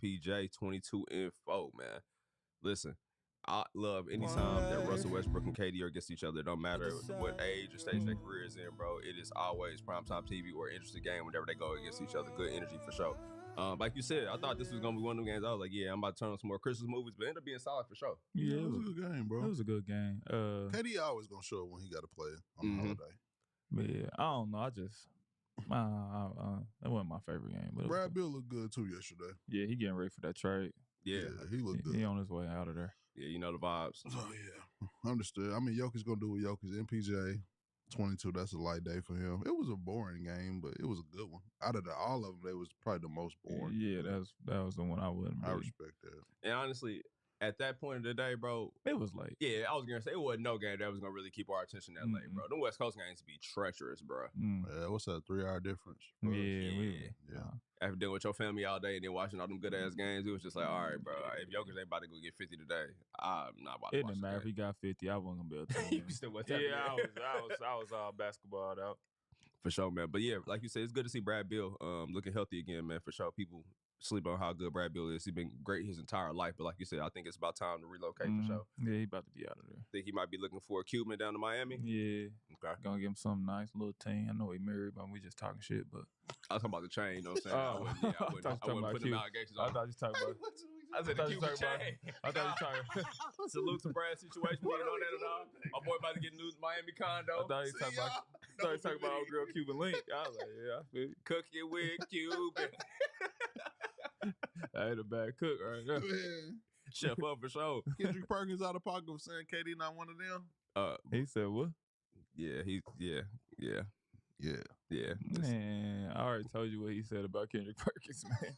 PJ 22-4, man. Listen, I love anytime that Russell Westbrook and KD are against each other. It don't matter what age or stage their career is in, bro. It is always primetime TV or interesting game whenever they go against each other. Good energy for sure. Like you said, I thought this was gonna be one of the games. I was like, yeah, I'm about to turn on some more Christmas movies, but it ended up being solid for sure. Yeah, it was a good game, bro. It was a good game. KD always gonna show up when he got to play on the holiday. Yeah, I don't know. I just that wasn't my favorite game. But Brad Bill looked good too yesterday. Yeah, he getting ready for that trade. Yeah, he looked good. He on his way out of there. Yeah, you know the vibes. Oh yeah, understood. I mean, Jokic gonna do what Jokic. MPJ 22. That's a light day for him. It was a boring game, but it was a good one. Out of all of them, they was probably the most boring. Yeah, that was the one I wouldn't. Really. I respect that. And honestly, at that point of the day, bro, it was late. Yeah, I was gonna say it wasn't no game that was gonna really keep our attention that late, bro. The West Coast games be treacherous, bro. Yeah, what's that 3-hour difference? Yeah. After dealing with your family all day and then watching all them good ass games, it was just like, all right, bro. If Jokic ain't about to go get 50 today, I'm not about to. It didn't matter if he got 50. I wasn't gonna be able to. You still was. Yeah, I was basketball out. For sure, man. But yeah, like you said, it's good to see Brad Bill looking healthy again, man. For sure, people sleep on how good Brad Bill is. He's been great his entire life, but like you said, I think it's about time to relocate for sure. Yeah, he about to be out of there. Think he might be looking for a Cuban down to Miami? Yeah. Okay. Gonna give him something nice, little team. I know he married, but we just talking shit. But I was talking about the chain, you know what I'm saying? I wouldn't put them allegations on. I thought you was talking about. I said the Cuban chain. I thought you was talking. Salute to Brad's situation. You know that at all? My boy about to get a new Miami condo. I thought he was talking about old girl Cuban Link. I was like, yeah, I feel it. Cookie with Cuban. I ain't a bad cook right now. Chef up for sure. Kendrick Perkins out of pocket for saying KD not one of them. He said what? Yeah, yeah. Man, I already told you what he said about Kendrick Perkins, man.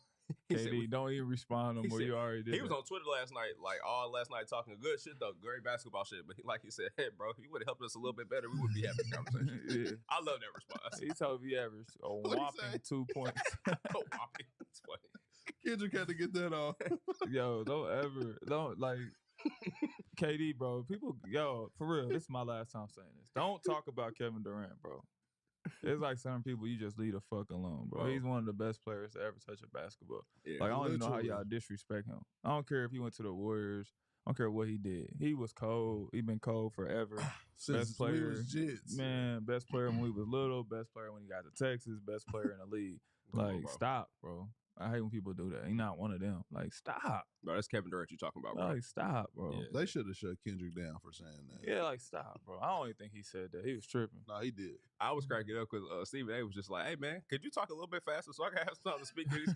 KD, don't even respond no more. You already did. He was on Twitter last night, all last night talking good shit though, great basketball shit. But like he said, hey bro, if you would have helped us a little bit better, we would be having a conversation. Yeah. I love that response. He told me he averaged a whopping 2 points. A whopping. It's funny. Kendrick had to get that off. Yo, don't like KD, bro. People, for real, this is my last time saying this. Don't talk about Kevin Durant, bro. It's like some people you just leave the fuck alone, bro. He's one of the best players to ever touch a basketball. Yeah, like I don't even know how y'all disrespect him. I don't care if he went to the Warriors. I don't care what he did. He was cold. He been cold forever. Best player, man. Best player when we was little. Best player when he got to Texas. Best player in the league. Like, stop, bro. I hate when people do that. He's not one of them. Like, stop. Bro, that's Kevin Durant you talking about, bro. Like, stop, bro. Yeah. They should have shut Kendrick down for saying that. Yeah, like, stop, bro. I don't even think he said that. He was tripping. No, he did. I was cracking up because Stephen A was just like, hey, man, could you talk a little bit faster so I can have something to speak to these?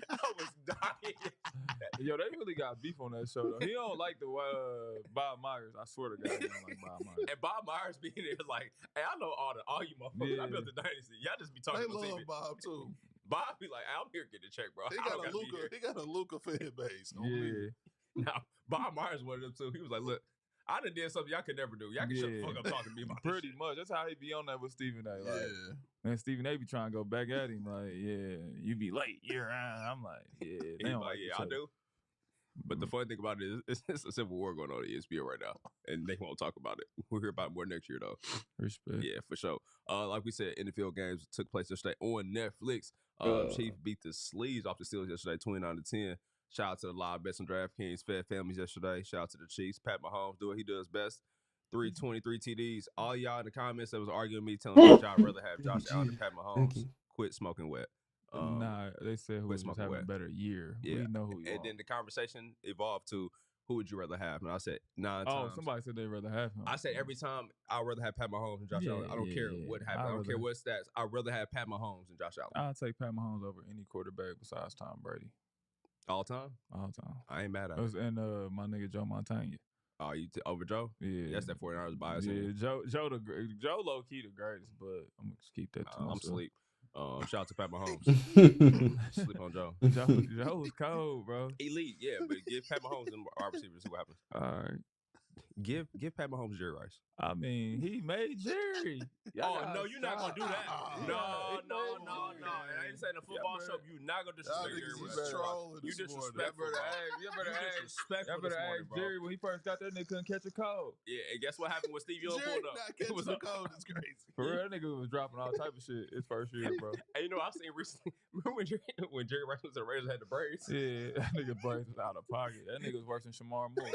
I was dying. Yo, they really got beef on that show, though. He don't like the Bob Myers. I swear to God, he don't like Bob Myers. And Bob Myers being there like, hey, I know all you motherfuckers. I built the dynasty. Y'all just be talking about TV. They love Bob, too. Bob be like, I'm here getting the check, bro. He got a Luka fan base. Yeah. Now, Bob Myers one of them, too. He was like, look, I done did something y'all could never do. Y'all can shut the fuck up talking to me about Pretty much. That's how he be on that with Stephen A. Like, and Stephen A be trying to go back at him. Like, yeah, you be late. You're out. I'm like, yeah. He like, yeah, I do. But the funny thing about it is it's a civil war going on at ESPN right now. And they won't talk about it. We'll hear about it more next year, though. Respect. Yeah, for sure. Like we said, NFL games took place yesterday on Netflix. Chiefs beat the sleeves off the Steelers yesterday, 29-10. Shout out to the live bets on DraftKings, Fed Families yesterday. Shout out to the Chiefs. Pat Mahomes do what he does best. 323 TDs. All y'all in the comments that was arguing me, telling me that y'all rather have Josh Allen and Pat Mahomes. Quit smoking wet. Nah, they said who was having a better year. Yeah. We know who you are. And then the conversation evolved to, who would you rather have? And I said 9 times. Oh, somebody said they'd rather have him. I said every time I'd rather have Pat Mahomes and Josh Allen. I don't care what happens. I don't care what stats. I'd rather have Pat Mahomes and Josh Allen. I'll take Pat Mahomes over any quarterback besides Tom Brady. All time? All time. I ain't mad at it. And my nigga Joe Montana. Oh, you over Joe? Yeah. That's that 49ers bias. Yeah, Joe low key the greatest, but I'm going to keep that to myself. I'm asleep. Shout out to Pat Mahomes. Sleep on Joe. Joe was cold, bro. Elite, yeah, but give Pat Mahomes and our receivers see what happens. All right. Give Pat Mahomes Jerry Rice. I mean, he made Jerry. No, you're not gonna do that. No. I ain't saying the football show. You're not gonna disrespect Jerry Rice. You disrespectful. Y'all better ask Jerry when he first got that nigga couldn't catch a cold. Yeah, and guess what happened when Steve Young pulled up? It was a cold. It's crazy. For real, that nigga was dropping all type of shit his first year, bro. And I've seen recently. Remember when Jerry Rice was at the Raiders had the braids? Yeah, that nigga braids was out of pocket. That nigga was worse than Shamar Moore.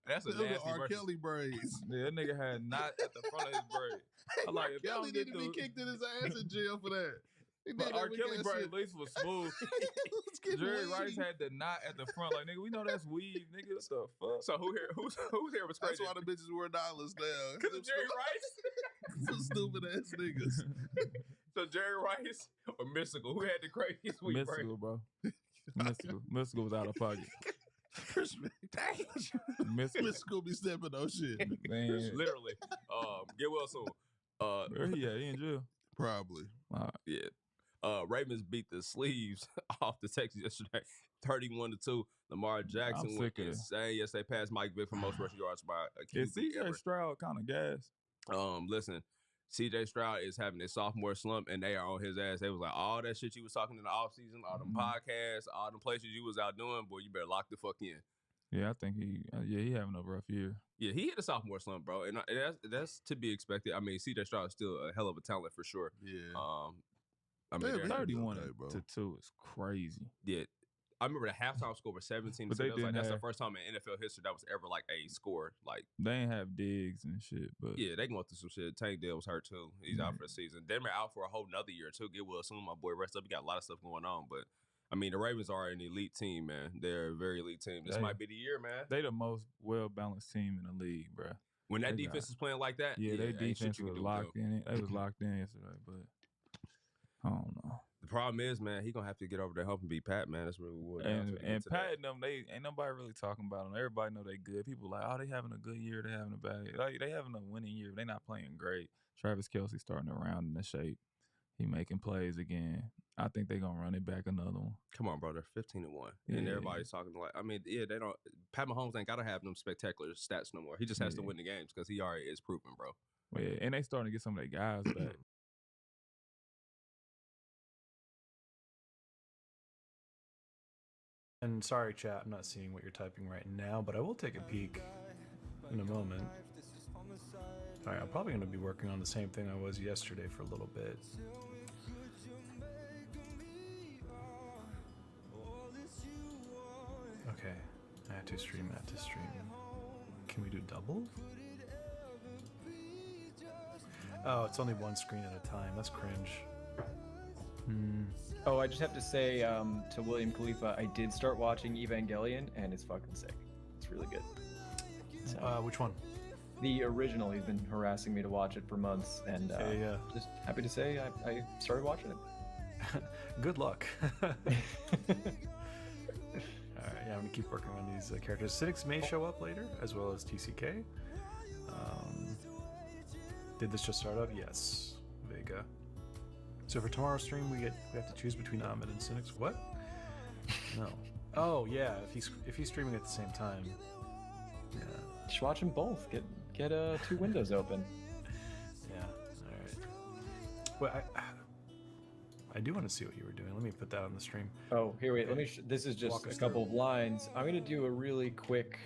That's a nasty R. Kelly braids. Yeah, that nigga had knot at the front of his braid. I'm like, if Kelly need to be kicked in his ass in jail for that. But R. Kelly braid at least was smooth. Jerry Rice had the knot at the front. Like, nigga, we know that's weave, nigga. What the fuck? So who's here was crazy? That's why the bitches wear dollars now. Because of Jerry Rice? Some stupid ass niggas. So Jerry Rice or Mystical? Who had the craziest weave braid? Mystical, bro. Mystical was out of pocket. Mystical be stepping on shit. Man. Literally. Get well soon. Where he at? He in jail? Probably. Yeah. Ravens beat the sleeves off the Texans yesterday, 31-2. Lamar Jackson went insane. Yes, they passed Mike Vick for most rushing yards by a QB Is CJ Stroud kind of gas? Listen, CJ Stroud is having a sophomore slump, and they are on his ass. They was like, all that shit you was talking in the offseason, all them podcasts, all them places you was out doing, boy, you better lock the fuck in. Yeah, I think he having a rough year. Yeah, he hit a sophomore slump, bro, and that's to be expected. I mean, CJ Stroud is still a hell of a talent for sure. Yeah. I mean, 31-2 is crazy. Yeah. I remember the halftime score was 17. But that's the first time in NFL history that was ever like a score. Like they ain't have Diggs and shit, but yeah, they going through some shit. Tank Dell was hurt too. He's out for the season. Denver out for a whole nother year too. Get well soon, my boy. Rest up. You got a lot of stuff going on, but I mean, the Ravens are an elite team, man. They're a very elite team. This might be the year, man. They the most well balanced team in the league, bro. When that defense is playing like that, their defense was locked in. They was locked in yesterday, but I don't know. The problem is, man, he gonna have to get over there, help him beat Pat, man. That's really what. And Pat and them, they ain't nobody really talking about them. Everybody know they good. People like, oh, they having a good year. They having a bad year. Like, they having a winning year. They not playing great. Travis Kelce starting to round in the shape. He making plays again. I think they gonna run it back another one. Come on, bro. They're 15-1, and everybody's talking like. I mean, yeah, they don't. Pat Mahomes ain't gotta have them spectacular stats no more. He just has to win the games because he already is proven, bro. Yeah, and they starting to get some of their guys back. And sorry, chat, I'm not seeing what you're typing right now, but I will take a peek in a moment. All right, I'm probably going to be working on the same thing I was yesterday for a little bit. Okay, I have to stream. Can we do double? Oh, it's only one screen at a time. That's cringe. Oh, I just have to say to William Khalifa, I did start watching Evangelion, and it's fucking sick. It's really good. So, which one? The original. He's been harassing me to watch it for months, and just happy to say I started watching it. Good luck. All right, yeah, I'm gonna keep working on these characters. Cynics may show up later, as well as TCK. Did this just start up? Yes, Vega. So for tomorrow's stream, we have to choose between Ahmed and Cynics. What? No. Oh yeah, if he's streaming at the same time. Yeah. Just watch them both. Get 2 windows open. Yeah. All right. Well, I do want to see what you were doing. Let me put that on the stream. Oh, here, wait. Let me. This is just a couple of lines. I'm gonna do a really quick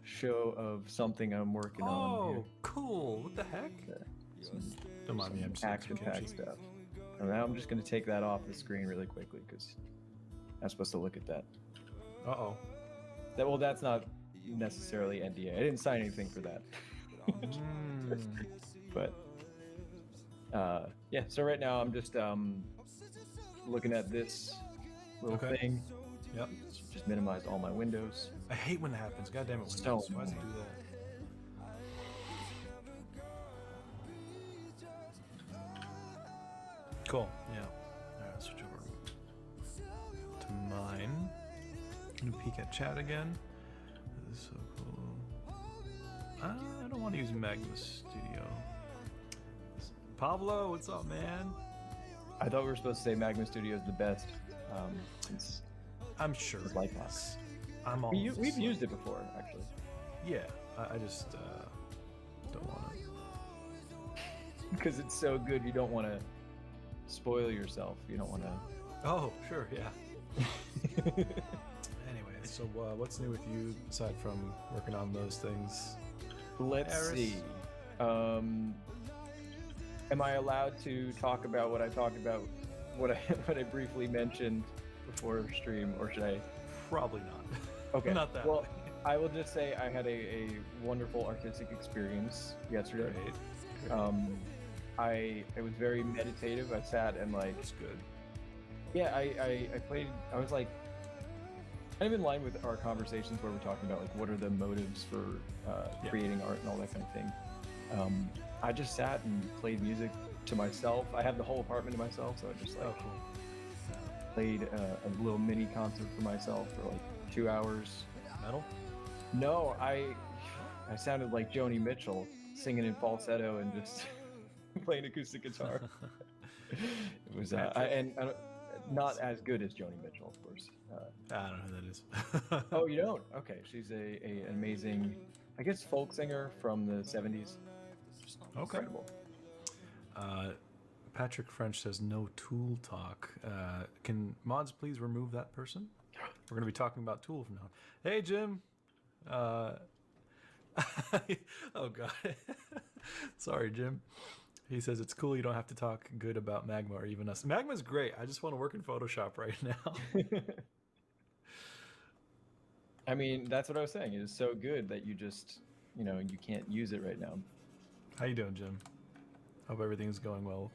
show of something I'm working on. Oh, cool! What the heck? Don't mind me. I'm just action-packed stuff. And now I'm just gonna take that off the screen really quickly because I'm supposed to look at that. Uh-oh. That's not necessarily NDA. I didn't sign anything for that. But yeah. So right now I'm just looking at this little thing. Yep. Just minimize all my windows. I hate when that happens. God damn it, Windows. Why does it do that? Cool. Yeah. Alright, switch over to mine. I'm gonna peek at chat again. This is so cool. I don't want to use Magma Studio. Pablo, what's up, man? I thought we were supposed to say Magma Studio is the best. I'm sure. Like us. I'm We've used it before, actually. Yeah, I just don't want to. Because it's so good, you don't want to spoil yourself. You don't want to. Oh, sure, yeah. Anyway, so what's new with you aside from working on those things? Let's Harris? see. Am I allowed to talk about what I talked about, what I briefly mentioned before stream, or should I? Probably not. Okay. Not that. Well, I will just say I had a wonderful artistic experience yesterday. Great. It was very meditative. I sat and like. That's good. Yeah, I played. I was like, kind of in line with our conversations where we're talking about like what are the motives for creating art and all that kind of thing. I just sat and played music to myself. I have the whole apartment to myself, so I just like played a little mini concert for myself for like 2 hours. Metal? No, I sounded like Joni Mitchell singing in falsetto and just playing acoustic guitar. It was not as good as Joni Mitchell, of course. I don't know who that is. Oh, you don't? Okay, she's an amazing, I guess, folk singer from the 70s. Just Okay. incredible. Patrick French says no Tool talk. Can mods please remove that person? We're going to be talking about Tool from now. Hey, Jim. Oh, God. Sorry, Jim. He says it's cool you don't have to talk good about Magma or even us. Magma's great. I just want to work in Photoshop right now. I mean, that's what I was saying. It is so good that you just, you can't use it right now. How you doing, Jim? Hope everything's going well.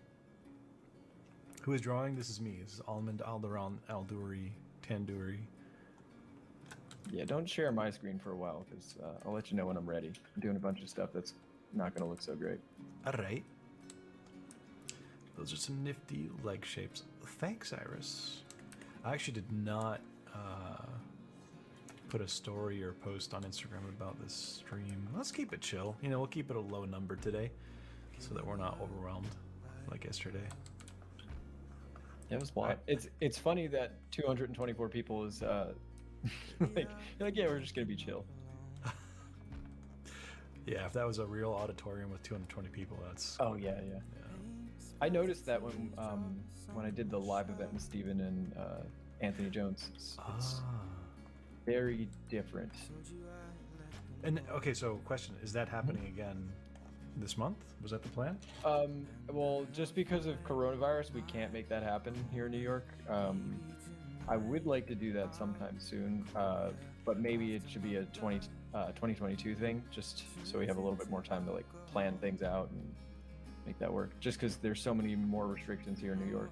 Who is drawing? This is me. This is Almond Alderon Alduri Tanduri. Yeah, don't share my screen for a while because I'll let you know when I'm ready. I'm doing a bunch of stuff that's not going to look so great. All right. Those are some nifty leg shapes. Thanks, Iris. I actually did not put a story or post on Instagram about this stream. Let's keep it chill. We'll keep it a low number today so that we're not overwhelmed like yesterday. It was wild. It's funny that 224 people is like, you're like, yeah, we're just going to be chill. Yeah, if that was a real auditorium with 220 people, that's... Oh, yeah. I noticed that when I did the live event with Steven and Anthony Jones. It's very different. And okay, so question, is that happening again this month? Was that the plan? Well, just because of coronavirus, we can't make that happen here in New York. I would like to do that sometime soon, but maybe it should be a 2022 thing, just so we have a little bit more time to like plan things out and make that work. Just because there's so many more restrictions here in New York.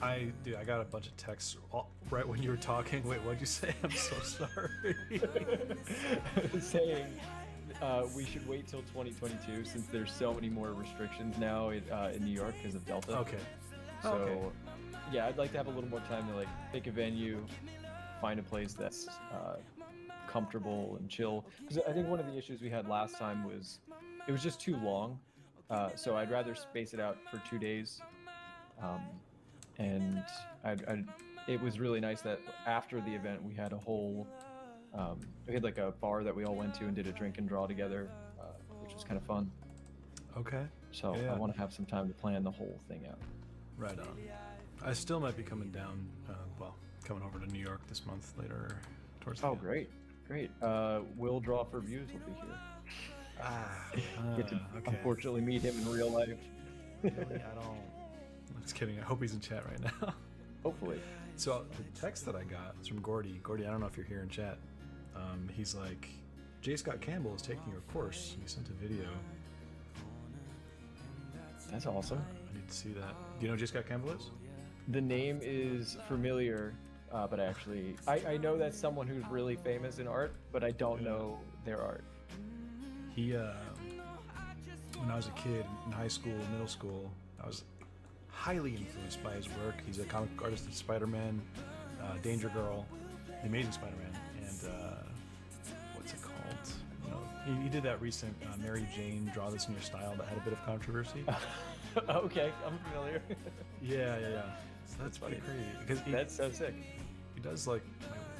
I got a bunch of texts right when you were talking. Wait, what'd you say? I'm so sorry. I was saying we should wait till 2022 since there's so many more restrictions now in New York because of Delta. Okay. So, yeah, I'd like to have a little more time to like pick a venue, find a place that's comfortable and chill. Because I think one of the issues we had last time was it was just too long. So I'd rather space it out for 2 days. And it was really nice that after the event we had a whole, we had like a bar that we all went to and did a drink and draw together, which was kind of fun. Okay. So Yeah. I want to have some time to plan the whole thing out. Right on. I still might be coming down, coming over to New York this month later towards the end. Great. Will Draw for Views will be here. Get to okay. unfortunately meet him in real life. Really, I don't... Just kidding. I hope he's in chat right now. Hopefully. So the text that I got is from Gordy. Gordy, I don't know if you're here in chat. He's like, J. Scott Campbell is taking your course. He sent a video. That's awesome. I need to see that. Do you know who J. Scott Campbell is? The name is familiar, but actually, I know that's someone who's really famous in art, but I don't know their art. He, when I was a kid in high school, middle school, I was highly influenced by his work. He's a comic book artist of Spider-Man, Danger Girl, The Amazing Spider-Man, and what's it called? He did that recent Mary Jane Draw This in Your Style that had a bit of controversy. Okay, I'm familiar. Yeah. So that's pretty crazy because That's so sick. he does like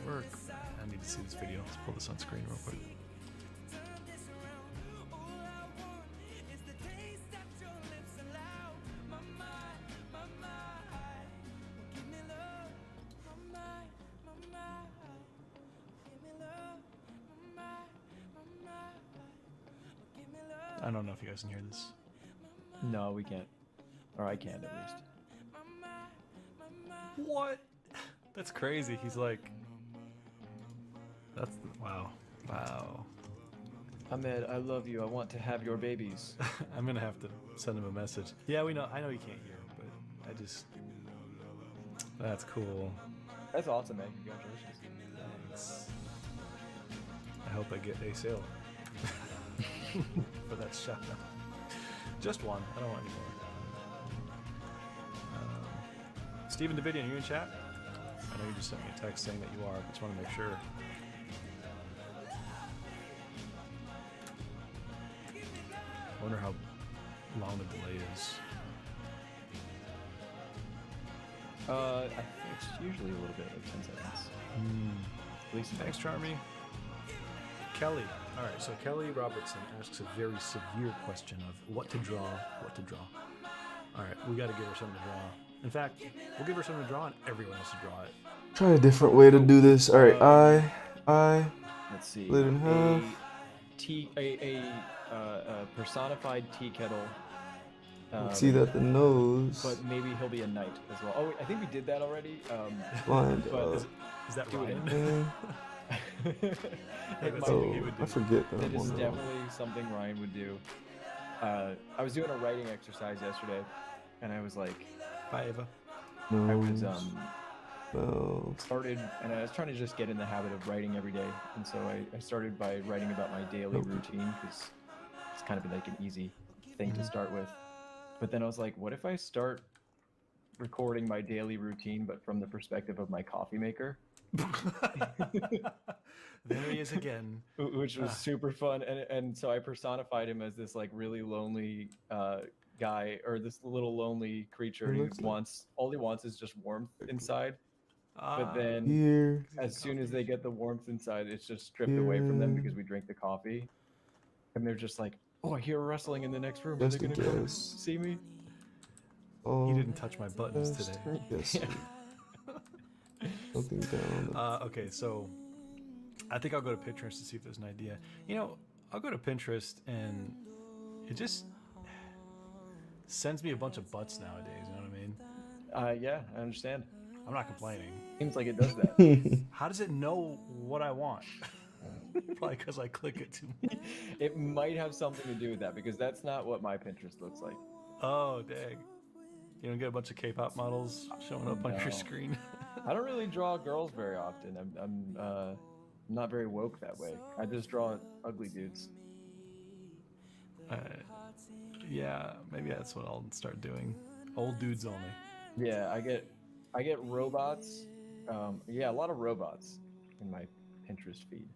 work. I need to see this video. Let's pull this on screen real quick. I don't know if you guys can hear this. No, we can't. Or I can't, at least. What? That's crazy. He's like, that's wow. Ahmed, I love you. I want to have your babies. I'm gonna have to send him a message. Yeah, we know. I know you can't hear, but I just. That's cool. That's awesome, man. Congratulations. Thanks. I hope I get a sale for that shot. Just one. I don't want any more. Stephen Davidian, are you in chat? I know you just sent me a text saying that you are, but just want to make sure. I wonder how long the delay is. I think it's usually a little bit, like 10 seconds. At least Thanks, Charmy. Kelly. All right, so Kelly Robertson asks a very severe question of what to draw. All right, we got to give her something to draw. In fact, we'll give her something to draw and everyone has to draw it. Try a different way to do this. All right, I Let's see. split in half. A personified tea kettle. See that the nose. But maybe he'll be a knight as well. Oh, wait, I think we did that already. Lined but up. Is that Do it. Ryan? It might Oh, be. I forget that That is one. definitely something Ryan would do. I was doing a writing exercise yesterday, and I was like, Bye, Ava. I was Well, started, and I was trying to just get in the habit of writing every day, and so I started by writing about my daily routine because it's kind of like an easy thing to start with. But then I was like, what if I start recording my daily routine, but from the perspective of my coffee maker? There he is again. Which was super fun, and so I personified him as this like really lonely guy, or this little lonely creature who wants, all he wants is just warmth inside. But then here. as soon as they get the warmth inside, it's just stripped away from them because we drink the coffee, and they're just like, oh, I hear rustling in the next room. Are they Just gonna in come case. see me? Oh, He didn't touch my buttons today. Yes. Something down. Okay, so I think I'll go to Pinterest to see if there's an idea. You know, I'll go to Pinterest and it just sends me a bunch of butts nowadays. You know what I mean? Yeah, I understand. I'm not complaining. Seems like it does that. How does it know what I want? Probably because I click it too much. It might have something to do with that because that's not what my Pinterest looks like. Oh, dang. You don't get a bunch of K-pop models showing up on your No. screen? I don't really draw girls very often. I'm not very woke that way. I just draw ugly dudes. Yeah, maybe that's what I'll start doing. Old dudes only. Yeah, I get robots. Yeah, a lot of robots in my Pinterest feed.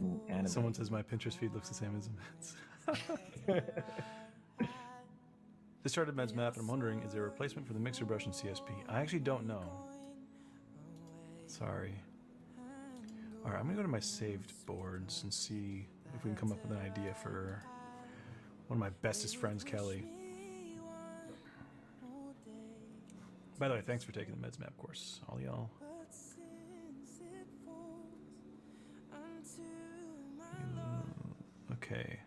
And anime. Someone says my Pinterest feed looks the same as Med's. This started Med's map, and I'm wondering, is there a replacement for the mixer brush in CSP? I actually don't know. Sorry. All right, I'm gonna go to my saved boards and see if we can come up with an idea for one of my bestest friends, Kelly. By the way, thanks for taking the Meds Map course, all y'all. Okay.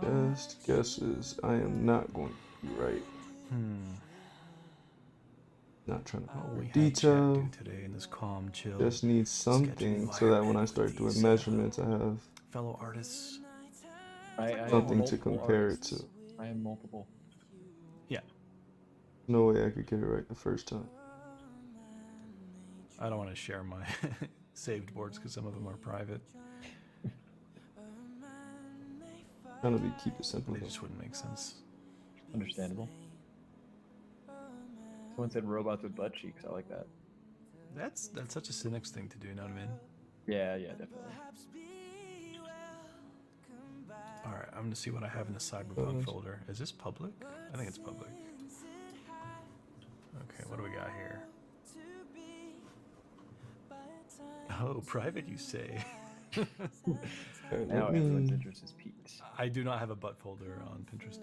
Best guesses. I am not going to be right. Not trying to All put we more had detail. chat do today in this calm, chill, Just need something so that when I start doing measurements, I have fellow artists. I am something to multiple compare artists. it to. I am multiple. Yeah, No way I could get it right the first time. I don't want to share my saved boards because some of them are private. Trying to keep it simple. They just wouldn't make sense. Understandable. Someone said robots with butt cheeks. I like that. That's such a Cynics thing to do, you know what I mean? Yeah, definitely. Alright, I'm gonna see what I have in the Cyberpunk folder. Is this public? I think it's public. Okay, what do we got here? Oh, private, you say? Now everyone's interest is peaked. I do not have a butt folder on Pinterest.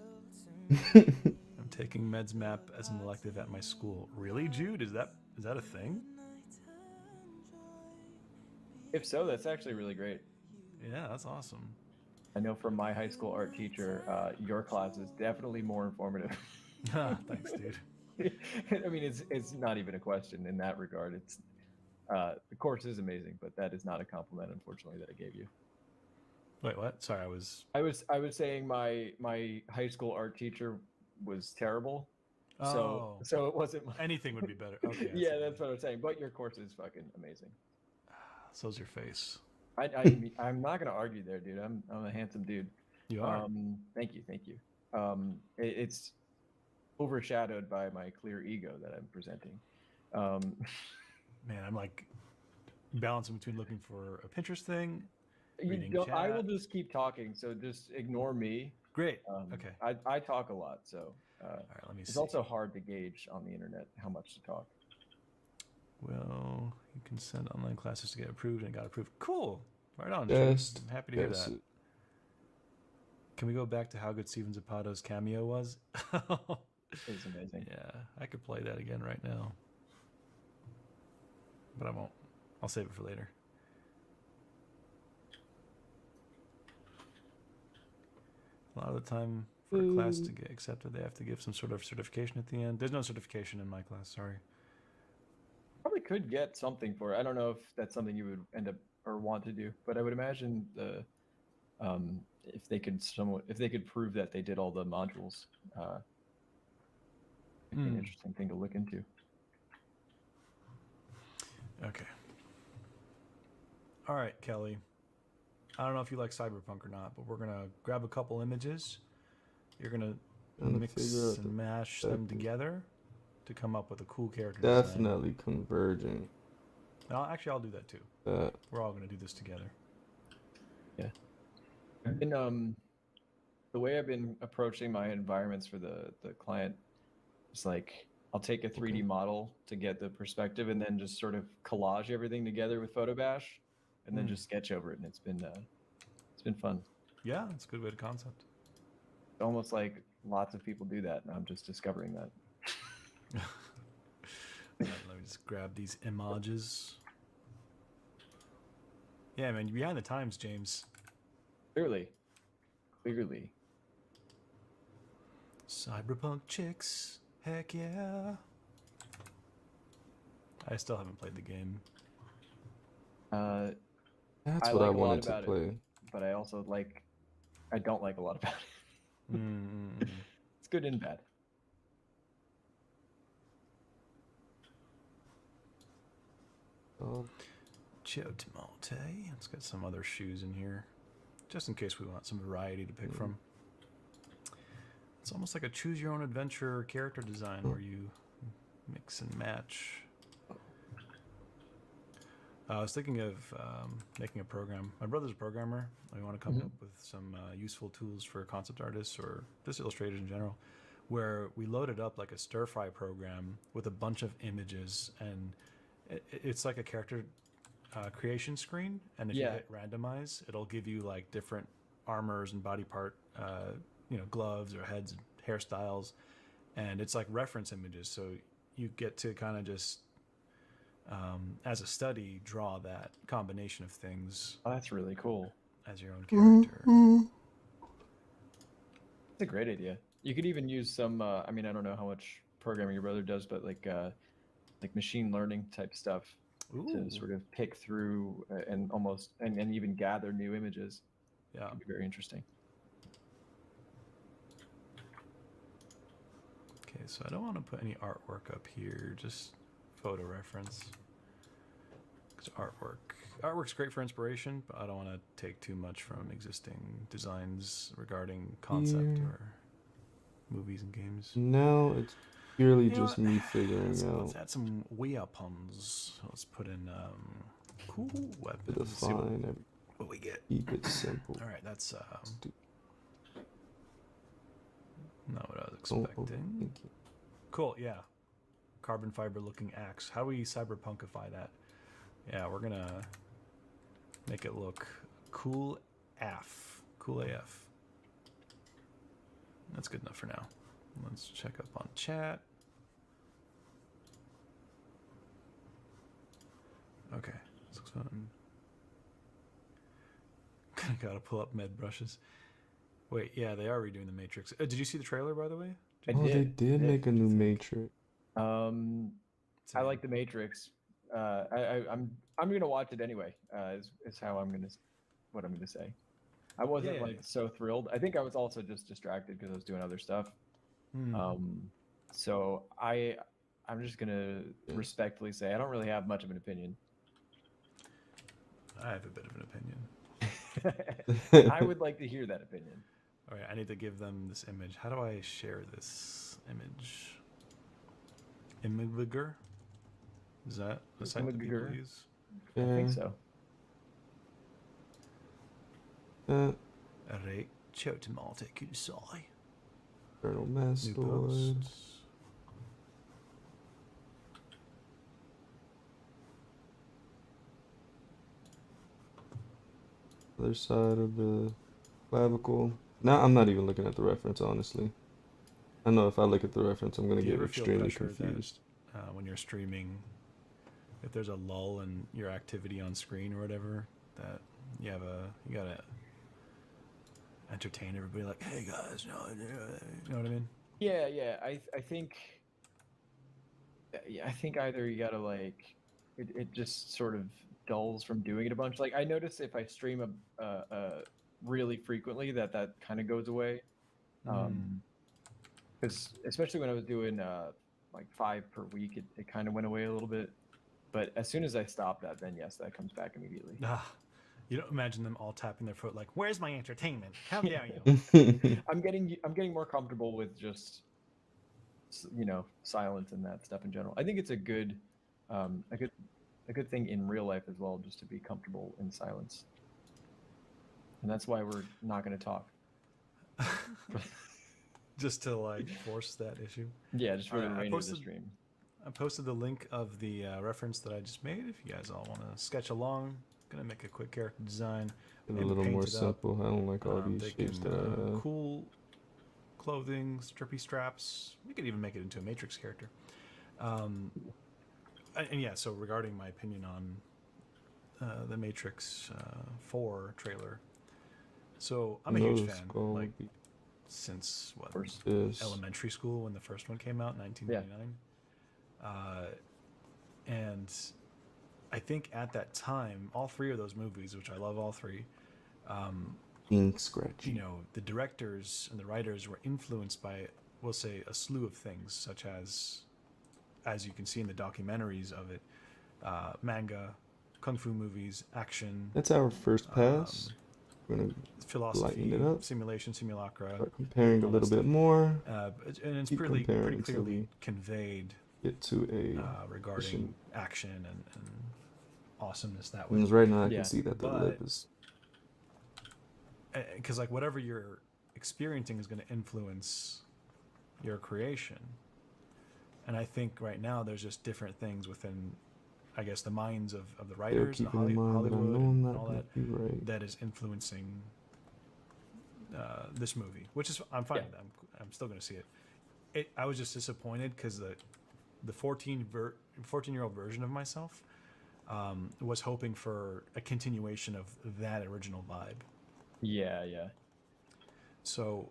I'm taking Meds Map as an elective at my school. Really, Jude? Is that a thing? If so, that's actually really great. Yeah, that's awesome. I know from my high school art teacher, your class is definitely more informative. Thanks, dude. I mean, it's not even a question in that regard. It's the course is amazing, but that is not a compliment, unfortunately, that I gave you. Wait, what? Sorry, I was saying my high school art teacher was terrible. Oh. So it wasn't Anything would be better. Okay. Yeah, that's what I'm saying. But your course is fucking amazing. So's your face. I'm not gonna argue there, dude. I'm a handsome dude. You are. Thank you. It's overshadowed by my clear ego that I'm presenting. Man, I'm like balancing between looking for a Pinterest thing. I will just keep talking, so just ignore me. Great. Okay. I talk a lot, so all right, let me see. It's also hard to gauge on the internet how much to talk. Well, you can send online classes to get approved and got approved. Cool. Right on. Best. I'm happy to hear that. Can we go back to how good Steven Zappato's cameo was? It was amazing. Yeah, I could play that again right now. But I won't. I'll save it for later. A lot of the time for a class to get accepted, they have to give some sort of certification at the end. There's no certification in my class, sorry. Probably could get something for it. I don't know if that's something you would end up or want to do, but I would imagine if they could prove that they did all the modules, it'd be an interesting thing to look into. Okay. All right, Kelly. I don't know if you like cyberpunk or not, but we're gonna grab a couple images. You're gonna mix and mash them together to come up with a cool character. Definitely converging. I'll do that too. We're all gonna do this together. Yeah. And the way I've been approaching my environments for the client is like I'll take a 3D model to get the perspective and then just sort of collage everything together with Photobash and then just sketch over it, and it's been fun. Yeah, it's a good way to concept. It's almost like lots of people do that, and I'm just discovering that. Let me just grab these images. Yeah, man, you're behind the times, James. Clearly. Cyberpunk chicks, heck yeah. I still haven't played the game. That's what I wanted to play. But I also I don't like a lot about it. It's good and bad. Joe Tomate. Let's get some other shoes in here, just in case we want some variety to pick from. It's almost like a choose your own adventure character design where you mix and match. I was thinking of making a program. My brother's a programmer. We want to come up with some useful tools for concept artists or just illustrators in general, where we load it up like a stir-fry program with a bunch of images, and it's like a character creation screen. And if you hit randomize, it'll give you like different armors and body part, gloves or heads and hairstyles, and it's like reference images. So you get to kind of just as a study, draw that combination of things. Oh, that's really cool. As your own character. It's a great idea. You could even use some, I don't know how much programming your brother does, but like machine learning type stuff to sort of pick through and even gather new images. Yeah. It'd be very interesting. Okay, so I don't want to put any artwork up here, just photo reference. Because artwork's great for inspiration, but I don't want to take too much from existing designs regarding concept or movies and games. No, it's purely just me figuring out. Let's add some weapons. Let's put in cool weapons. Define what we get. Keep it simple. All right, that's not what I was expecting. Thank you. Cool, yeah. Carbon fiber looking axe. How do we cyberpunkify that? Yeah, we're gonna Make it look cool AF. Cool AF. That's good enough for now. Let's check up on chat. Okay, this looks fun. Gotta pull up med brushes. Wait, yeah, they are redoing the Matrix. Did you see the trailer, by the way? They did make a new Matrix. I like the Matrix. I'm gonna watch it anyway. Is how what I'm gonna say. I wasn't so thrilled. I think I was also just distracted because I was doing other stuff. So I'm just gonna respectfully say I don't really have much of an opinion. I have a bit of an opinion. I would like to hear that opinion. All right, I need to give them this image. How do I share this image? Imager? Is that the site that people use? I think so. Array, Chotimal, Kusai. Colonel New Mastoid. posts. Other side of the clavicle. Now I'm not even looking at the reference, honestly. I know if I look at the reference, I'm gonna Do you get ever feel extremely pressure that, confused. when you're streaming, if there's a lull in your activity on screen or whatever, that you gotta entertain everybody like, hey guys, you know what I mean? Yeah. I think either you gotta like it just sort of dulls from doing it a bunch. Like I notice if I stream really frequently that kind of goes away. Because especially when I was doing like 5 per week, it kind of went away a little bit. But as soon as I stop that, then yes, that comes back immediately. You don't imagine them all tapping their foot like, "Where's my entertainment? How dare you?" I'm getting more comfortable with just silence and that stuff in general. I think it's a good thing in real life as well, just to be comfortable in silence. And that's why we're not going to talk. Just to like force that issue. Yeah, just for the Alright, remainder of the stream. I posted the link of the reference that I just made. If you guys all want to sketch along, gonna make a quick character design. A little more simple. I don't like all these shapes that I have. Cool clothing, strippy straps. You could even make it into a Matrix character. And yeah, so regarding my opinion on the Matrix 4 trailer, so I'm a huge fan. Like since what elementary school when the first one came out in 1999. And I think at that time, all 3 of those movies, which I love all 3, ink scratchy. the directors and the writers were influenced by, we'll say, a slew of things, such as you can see in the documentaries of it, manga, kung fu movies, action. That's our first pass. We're gonna philosophy, lighten it up. simulation, simulacra. Start comparing a little bit more. And it's pretty clearly conveyed. Get to a regarding action and awesomeness that way. Because right now I can see that the lip is. Because like whatever you're experiencing is going to influence your creation, and I think right now there's just different things within, I guess, the minds of the writers, the Hollywood, and all that that is influencing this movie, which is I'm fine with that. I'm still going to see it. I was just disappointed because the 14-year-old version of myself was hoping for a continuation of that original vibe. Yeah. So,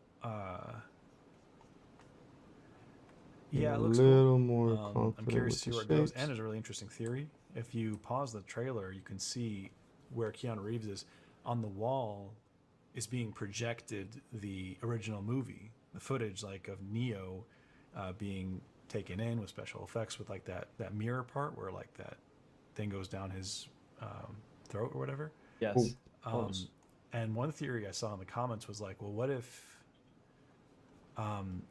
yeah, it looks a little cool. more confident. I'm curious to see where it goes. shapes. And there's a really interesting theory. If you pause the trailer, you can see where Keanu Reeves is. On the wall is being projected the original movie, the footage like of Neo being taken in with special effects with like that mirror part where like that thing goes down his throat or whatever. Yes. And one theory I saw in the comments was like, well, what if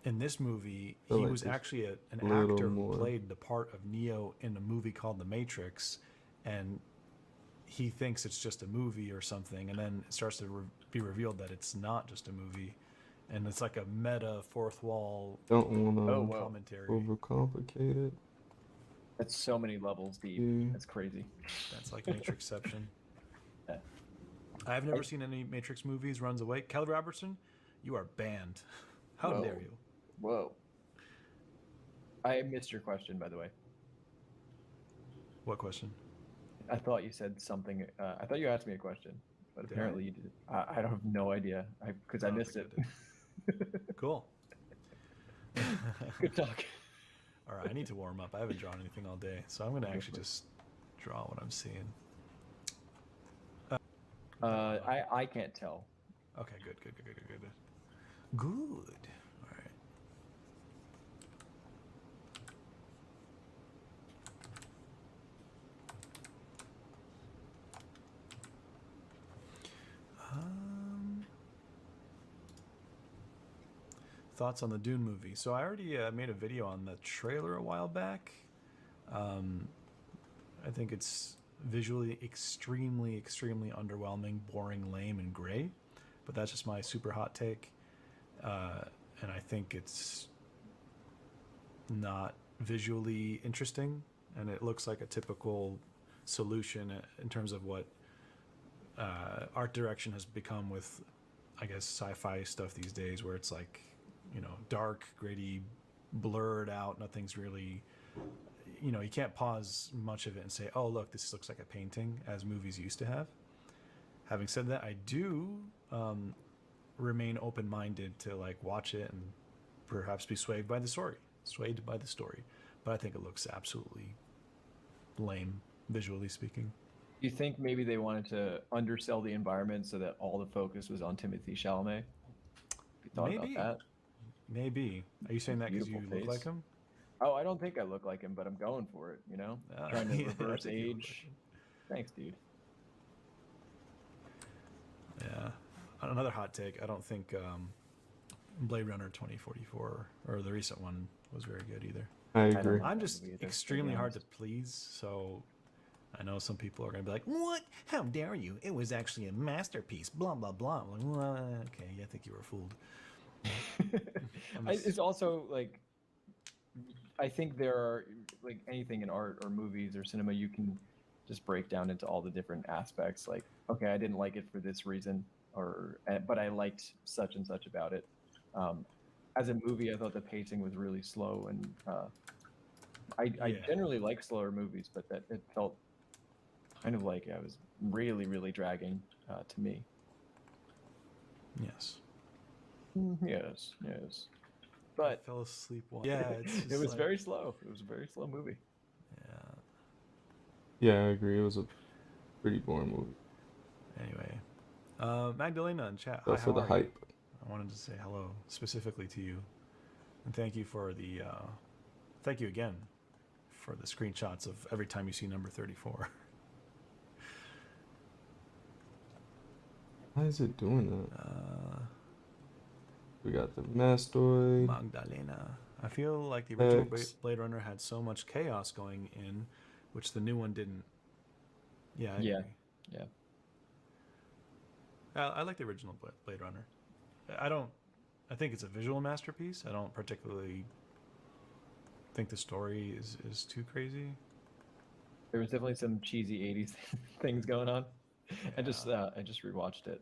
in this movie he was actually an actor who played the part of Neo in a movie called The Matrix, and he thinks it's just a movie or something, and then it starts to be revealed that it's not just a movie, and it's like a meta fourth wall commentary. Overcomplicate it. That's so many levels deep. That's crazy. That's like Matrixception. I've never seen any Matrix movies. Runs away. Kelly Robertson, you are banned. How Whoa. dare you? Whoa. I missed your question, by the way. What question? I thought you said something. I thought you asked me a question, but Did apparently you did. I don't have no idea because I missed it. Cool. Good talk. All right, I need to warm up. I haven't drawn anything all day, so I'm gonna actually just draw what I'm seeing. I can't tell. Okay, good. Good. All right. Thoughts on the Dune movie. So I already made a video on the trailer a while back. I think it's visually extremely underwhelming, boring, lame, and gray. But that's just my super hot take. And I think it's not visually interesting. And it looks like a typical solution in terms of what art direction has become with, I guess, sci-fi stuff these days, where it's like, you know, dark, gritty, blurred out. Nothing's really, you know, you can't pause much of it and say, oh, look, this looks like a painting, as movies used to have. Having said that, I do remain open-minded to like watch it and perhaps be swayed by the story. But I think it looks absolutely lame, visually speaking. You think maybe they wanted to undersell the environment so that all the focus was on Timothée Chalamet? You thought Maybe. about that? Maybe. Are you saying that because you Beautiful look like face. him? Oh, I don't think I look like him, but I'm going for it, you know? Trying to Yeah, I reverse think you look age. like him. Thanks, dude. Yeah. Another hot take. I don't think Blade Runner 2044 or the recent one was very good either. I don't agree. like I'm that just movie either, to be extremely hard to honest. please, so I know some people are going to be like, what? How dare you? It was actually a masterpiece, blah, blah, blah. I'm like, well, okay, I think you were fooled. It's also like, I think there are, like anything in art or movies or cinema, you can just break down into all the different aspects. Like, okay, I didn't like it for this reason, but I liked such and such about it. As a movie, I thought the pacing was really slow, and I generally like slower movies, but that it felt kind of like I was really dragging to me. Yes. Yes. I But fell asleep once. Yeah, it's just it was like, very slow. It was a very slow movie. Yeah. Yeah, I agree. It was a pretty boring movie. Anyway, Magdalena in chat. So Hi, for how the are hype. you? I wanted to say hello specifically to you, and thank you for the thank you again for the screenshots of every time you see number 34. Why is it doing that? We got the Mastoid. Magdalena. I feel like the original X. Blade Runner had so much chaos going in, which the new one didn't. Yeah. I Yeah. agree. Yeah. I like the original Blade Runner. I think it's a visual masterpiece. I don't particularly think the story is too crazy. There was definitely some cheesy 80s things going on. Yeah. I just rewatched it.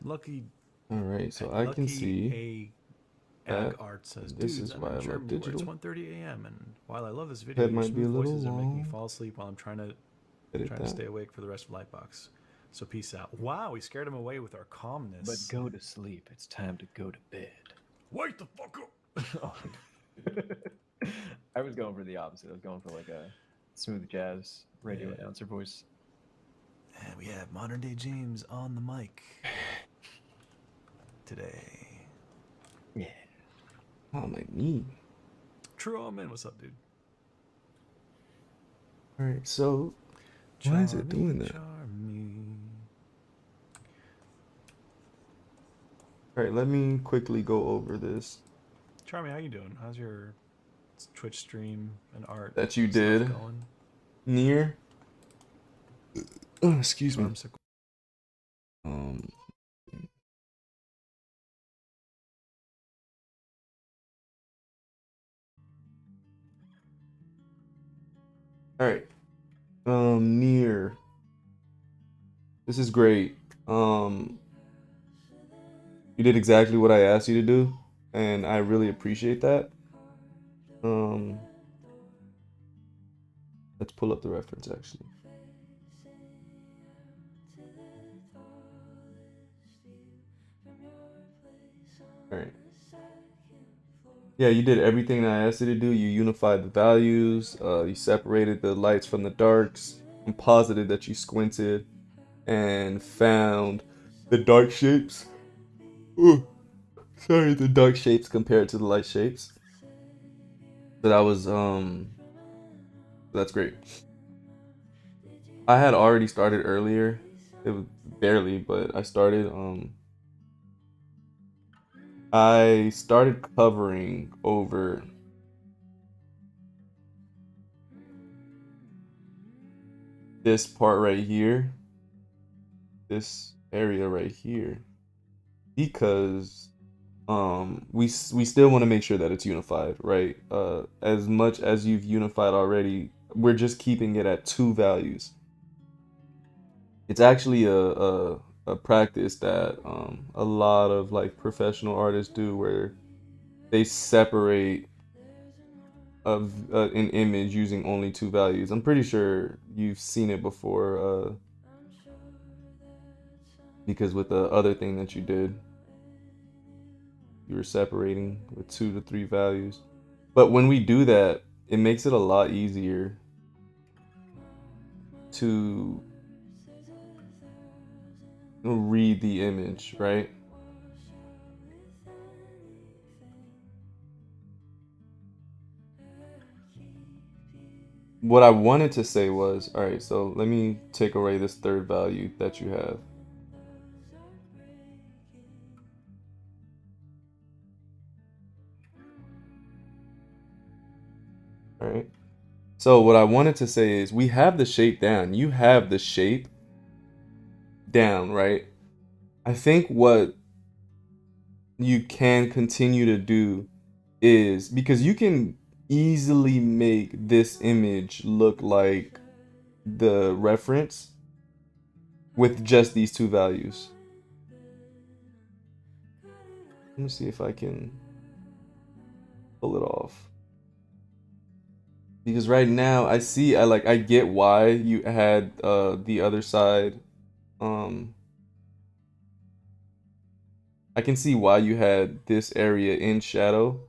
Lucky. All right, so I can see Ag that Art says, this "Dudes, is I'm why I in like Germany where digital. It's 1:30 a.m. and while I love this video, That your might be a smooth little voices are making me long. fall asleep while I'm trying to Edit to that. stay awake for the rest of Lightbox. So peace out." Wow, we scared him away with our calmness. But go to sleep. It's time to go to bed. Wake the fuck up. I was going for the opposite. I was going for like a smooth jazz radio Yeah. announcer voice. And we have modern day James on the mic today. Yeah. Oh, my knee. True Omen, what's up, dude? All right, so why is it doing that? Charmy. All right, let me quickly go over this Charmy, how you doing? How's your Twitch stream and art that you stuff did going? near. Oh, excuse me. Farmsicle. All right. Near. This is great. You did exactly what I asked you to do, and I really appreciate that. Let's pull up the reference actually. All right. Yeah, you did everything I asked you to do. You unified the values. You separated the lights from the darks. I'm positive that you squinted and found the dark shapes. Ooh, sorry, the dark shapes compared to the light shapes. So that was that's great. I had already started earlier. It was barely, but I started I started covering over this part right here, this area right here, because we still want to make sure that it's unified, right? As much as you've unified already, we're just keeping it at 2 values. It's actually a practice that a lot of like professional artists do, where they separate an image using only 2 values. I'm pretty sure you've seen it before, because with the other thing that you did, you were separating with 2 to 3 values. But when we do that, it makes it a lot easier to read the image, right? What I wanted to say was, all right, so let me take away this 3rd value that you have. All right. So what I wanted to say is we have the shape down. You have the shape down, right? I think what you can continue to do is, because you can easily make this image look like the reference with just these 2 values. Let me see if I can pull it off. Because right now I get why you had the other side. I can see why you had this area in shadow,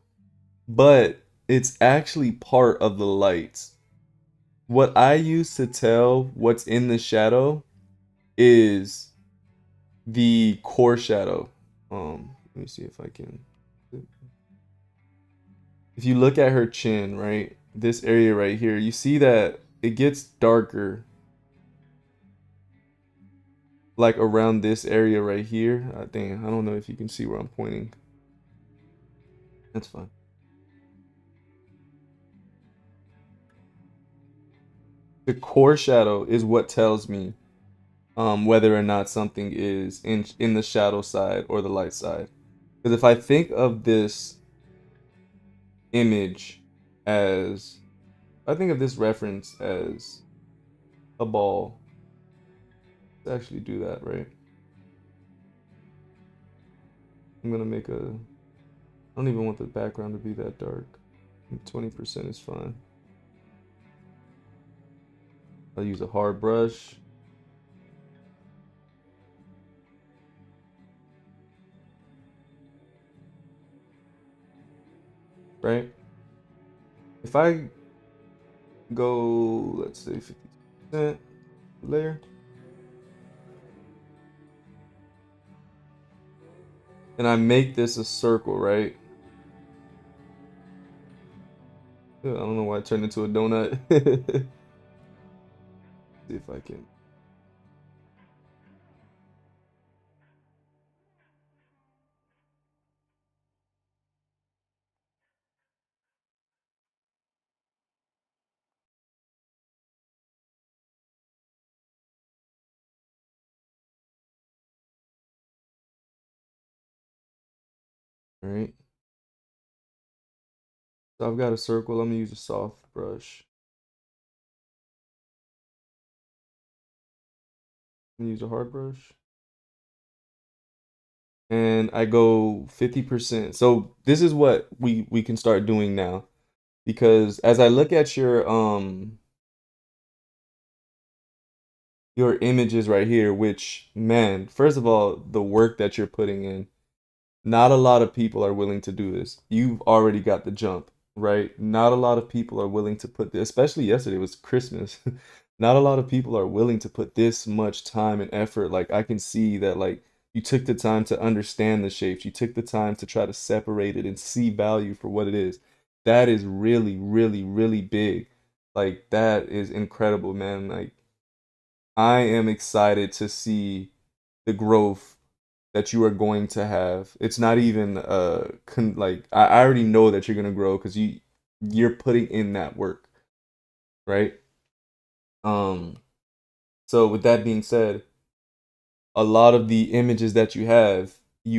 but it's actually part of the lights. What I use to tell what's in the shadow is the core shadow. Let me see if I can. If you look at her chin, right, this area right here, you see that it gets darker, like around this area right here. Dang, I don't know if you can see where I'm pointing. That's fine. The core shadow is what tells me whether or not something is in the shadow side or the light side. Because if I think of this image as, I think of this reference as a ball. Let's actually do that, right? I'm gonna make a, I don't even want the background to be that dark. 20% is fine. I'll use a hard brush. Right? If I go, let's say 50% layer, and I make this a circle, right? I don't know why it turned into a donut. See if I can. All right. So I've got a circle. I'm gonna use a soft brush. Use a hard brush. And I go 50%. So this is what we can start doing now. Because as I look at your images right here, which, man, first of all, the work that you're putting in, not a lot of people are willing to do this. You've already got the jump, right? Not a lot of people are willing to put this, especially yesterday was Christmas. Not a lot of people are willing to put this much time and effort. Like, I can see that, like, you took the time to understand the shapes. You took the time to try to separate it and see value for what it is. That is really, really, really big. Like, that is incredible, man. Like, I am excited to see the growth that you are going to have. It's not even like I already know that you're gonna grow because you're putting in that work, right? So with that being said, a lot of the images that you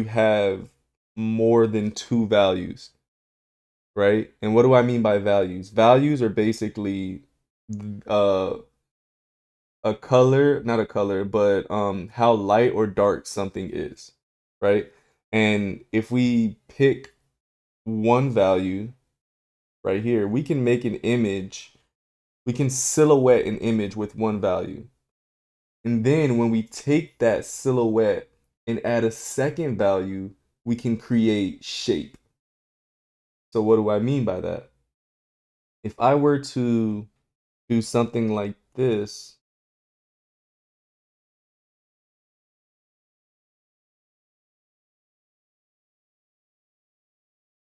have more than two values, right? And what do I mean by values? Values are basically uh a color, not a color, but how light or dark something is, right? And if we pick one value right here, we can make an image, we can silhouette an image with one value. And then when we take that silhouette and add a second value, we can create shape. So what do I mean by that? If I were to do something like this,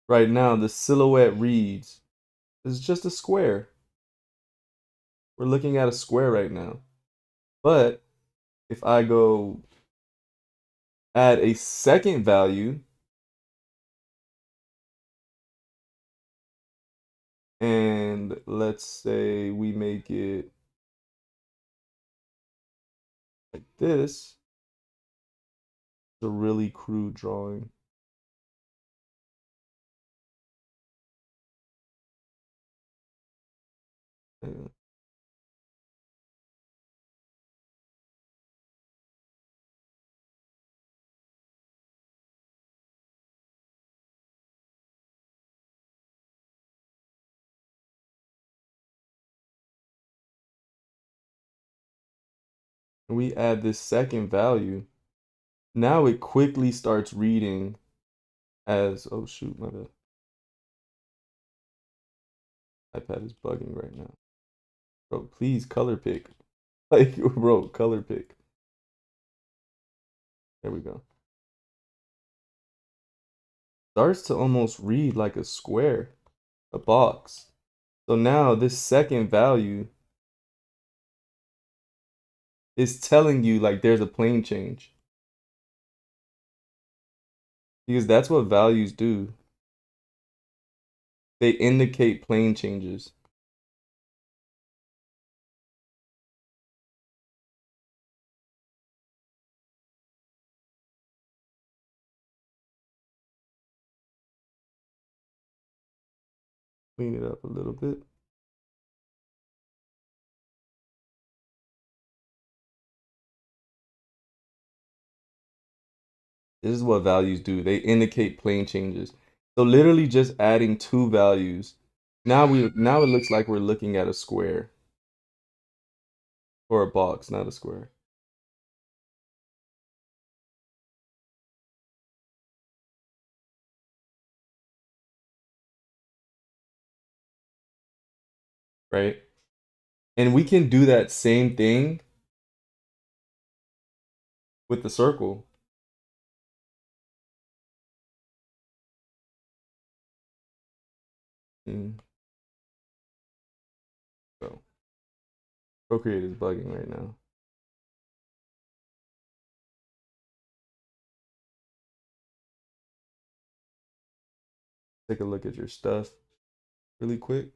right now the silhouette reads, it's just a square. We're looking at a square right now. But if I go add a second value, and let's say we make it like this, it's a really crude drawing. Yeah. And we add this second value. Now it quickly starts reading as, oh shoot, my bad. iPad is bugging right now. Bro, please color pick. Like, bro, color pick. There we go. Starts to almost read like a square, a box. So now this second value is telling you like there's a plane change. Because that's what values do. They indicate plane changes. Clean it up a little bit. This is what values do. They indicate plane changes. So literally just adding two values. Now it looks like we're looking at a square. Or a box, not a square. Right? And we can do that same thing with the circle. So Procreate is bugging right now. Take a look at your stuff really quick.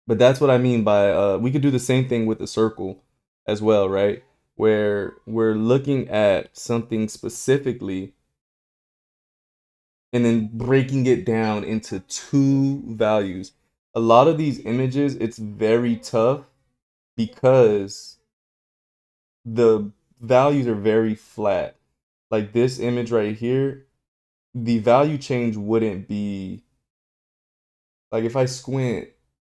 But that's what I mean by we could do the same thing with the circle as well, right? Where we're looking at something specifically and then breaking it down into two values. A lot of these images, it's very tough because the values are very flat. Like this image right here, the value change wouldn't be like if I squint,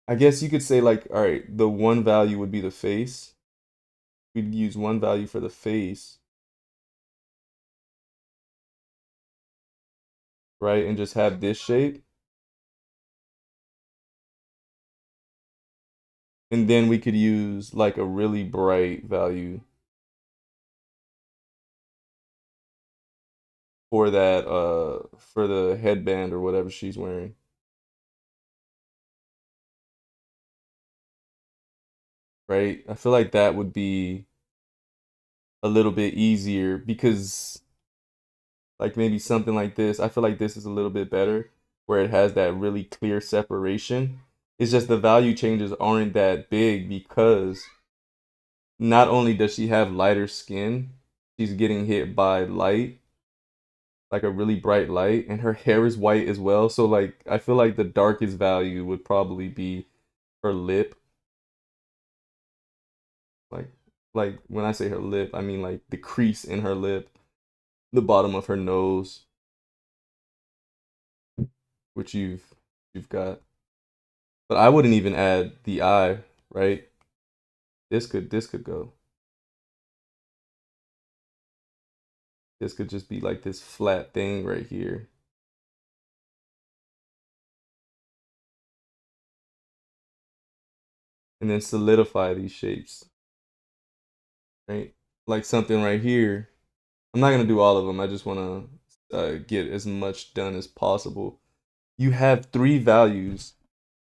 I guess you could say like, all right, the one value would be the face. We'd use one value for the face, right? And just have this shape. And then we could use like a really bright value for that for the headband or whatever she's wearing. Right? I feel like that would be a little bit easier because like maybe something like this. I feel like this is a little bit better where it has that really clear separation. It's just the value changes aren't that big because not only does she have lighter skin, she's getting hit by light, like a really bright light, and her hair is white as well. So like I feel like the darkest value would probably be her lip. Like like when I say her lip, I mean like the crease in her lip, the bottom of her nose, which you've got. But I wouldn't even add the eye, right? This could go. This could just be like this flat thing right here. And then solidify these shapes. Right? Like something right here. I'm not gonna do all of them. I just wanna get as much done as possible. You have 3 values,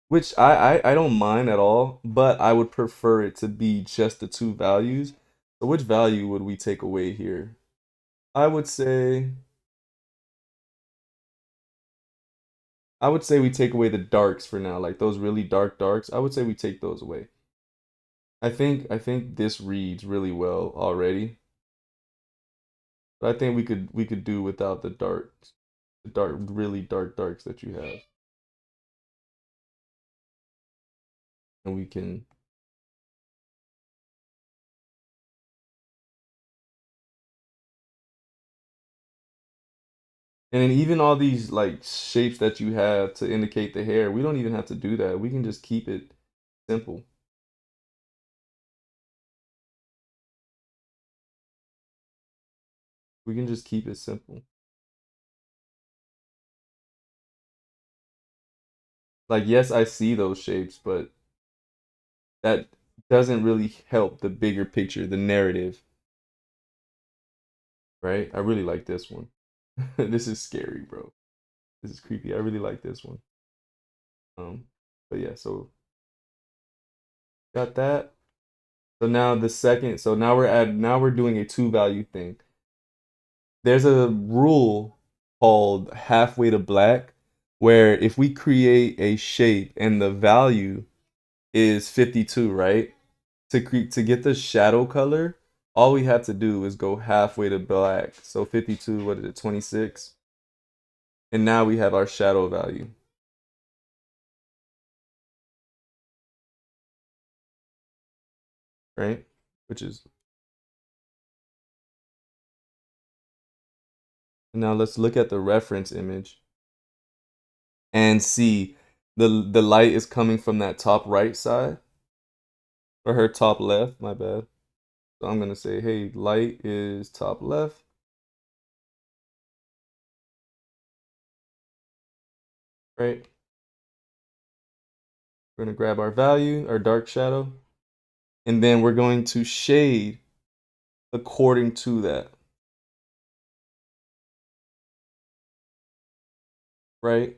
which I don't mind at all, but I would prefer it to be just the 2 values. So which value would we take away here? I would say we take away the darks for now, like those really dark darks. I would say we take those away. I think this reads really well already. But I think we could do without the darks. The dark really dark darks that you have. And we can and then even all these like shapes that you have to indicate the hair, we don't even have to do that. We can just keep it simple. We can just keep it simple. Like, yes, I see those shapes, but that doesn't really help the bigger picture, the narrative, right? I really like this one. This is scary, bro. This is creepy. I really like this one. Um, but yeah, so got that. So now the second, so now we're doing a 2 value thing. There's a rule called halfway to black where if we create a shape and the value is 52, right? To get the shadow color, all we have to do is go halfway to black. So 52, what is it, 26? And now we have our shadow value. Right? Which is now let's look at the reference image and see the light is coming from that top right side or her top left, my bad. So I'm gonna say, hey, light is top left. Right? We're gonna grab our value, our dark shadow, and then we're going to shade according to that. Right?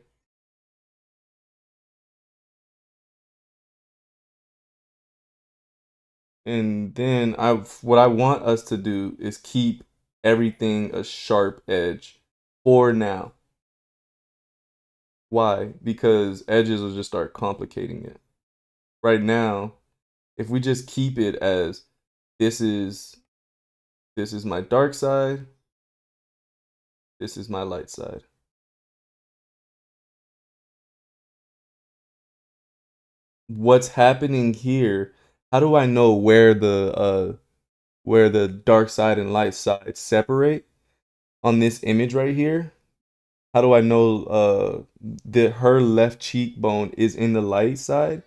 And then what I want us to do is keep everything a sharp edge for now. Why? Because edges will just start complicating it. Right now, if we just keep it as this is my dark side, this is my light side. What's happening here? How do I know where the where the dark side and light side separate on this image right here. How do I know that her left cheekbone is in the light side?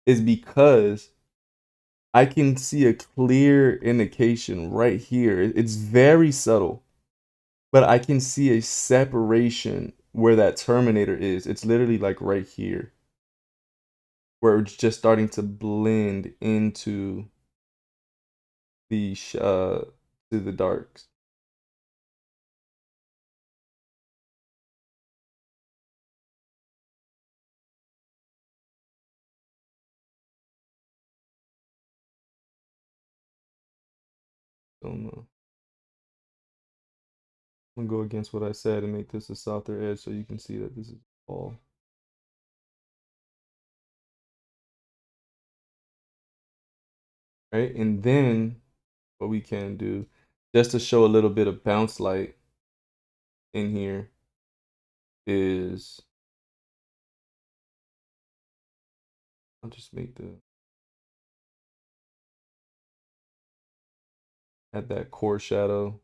Is because I can see a clear indication right here. It's very subtle, but I can see a separation where that terminator is. It's literally like right here, where it's just starting to blend into the to the darks. Don't know. I'm gonna go against what I said and make this a softer edge so you can see that this is all. Right, and then what we can do, just to show a little bit of bounce light in here, is I'll just make add that core shadow.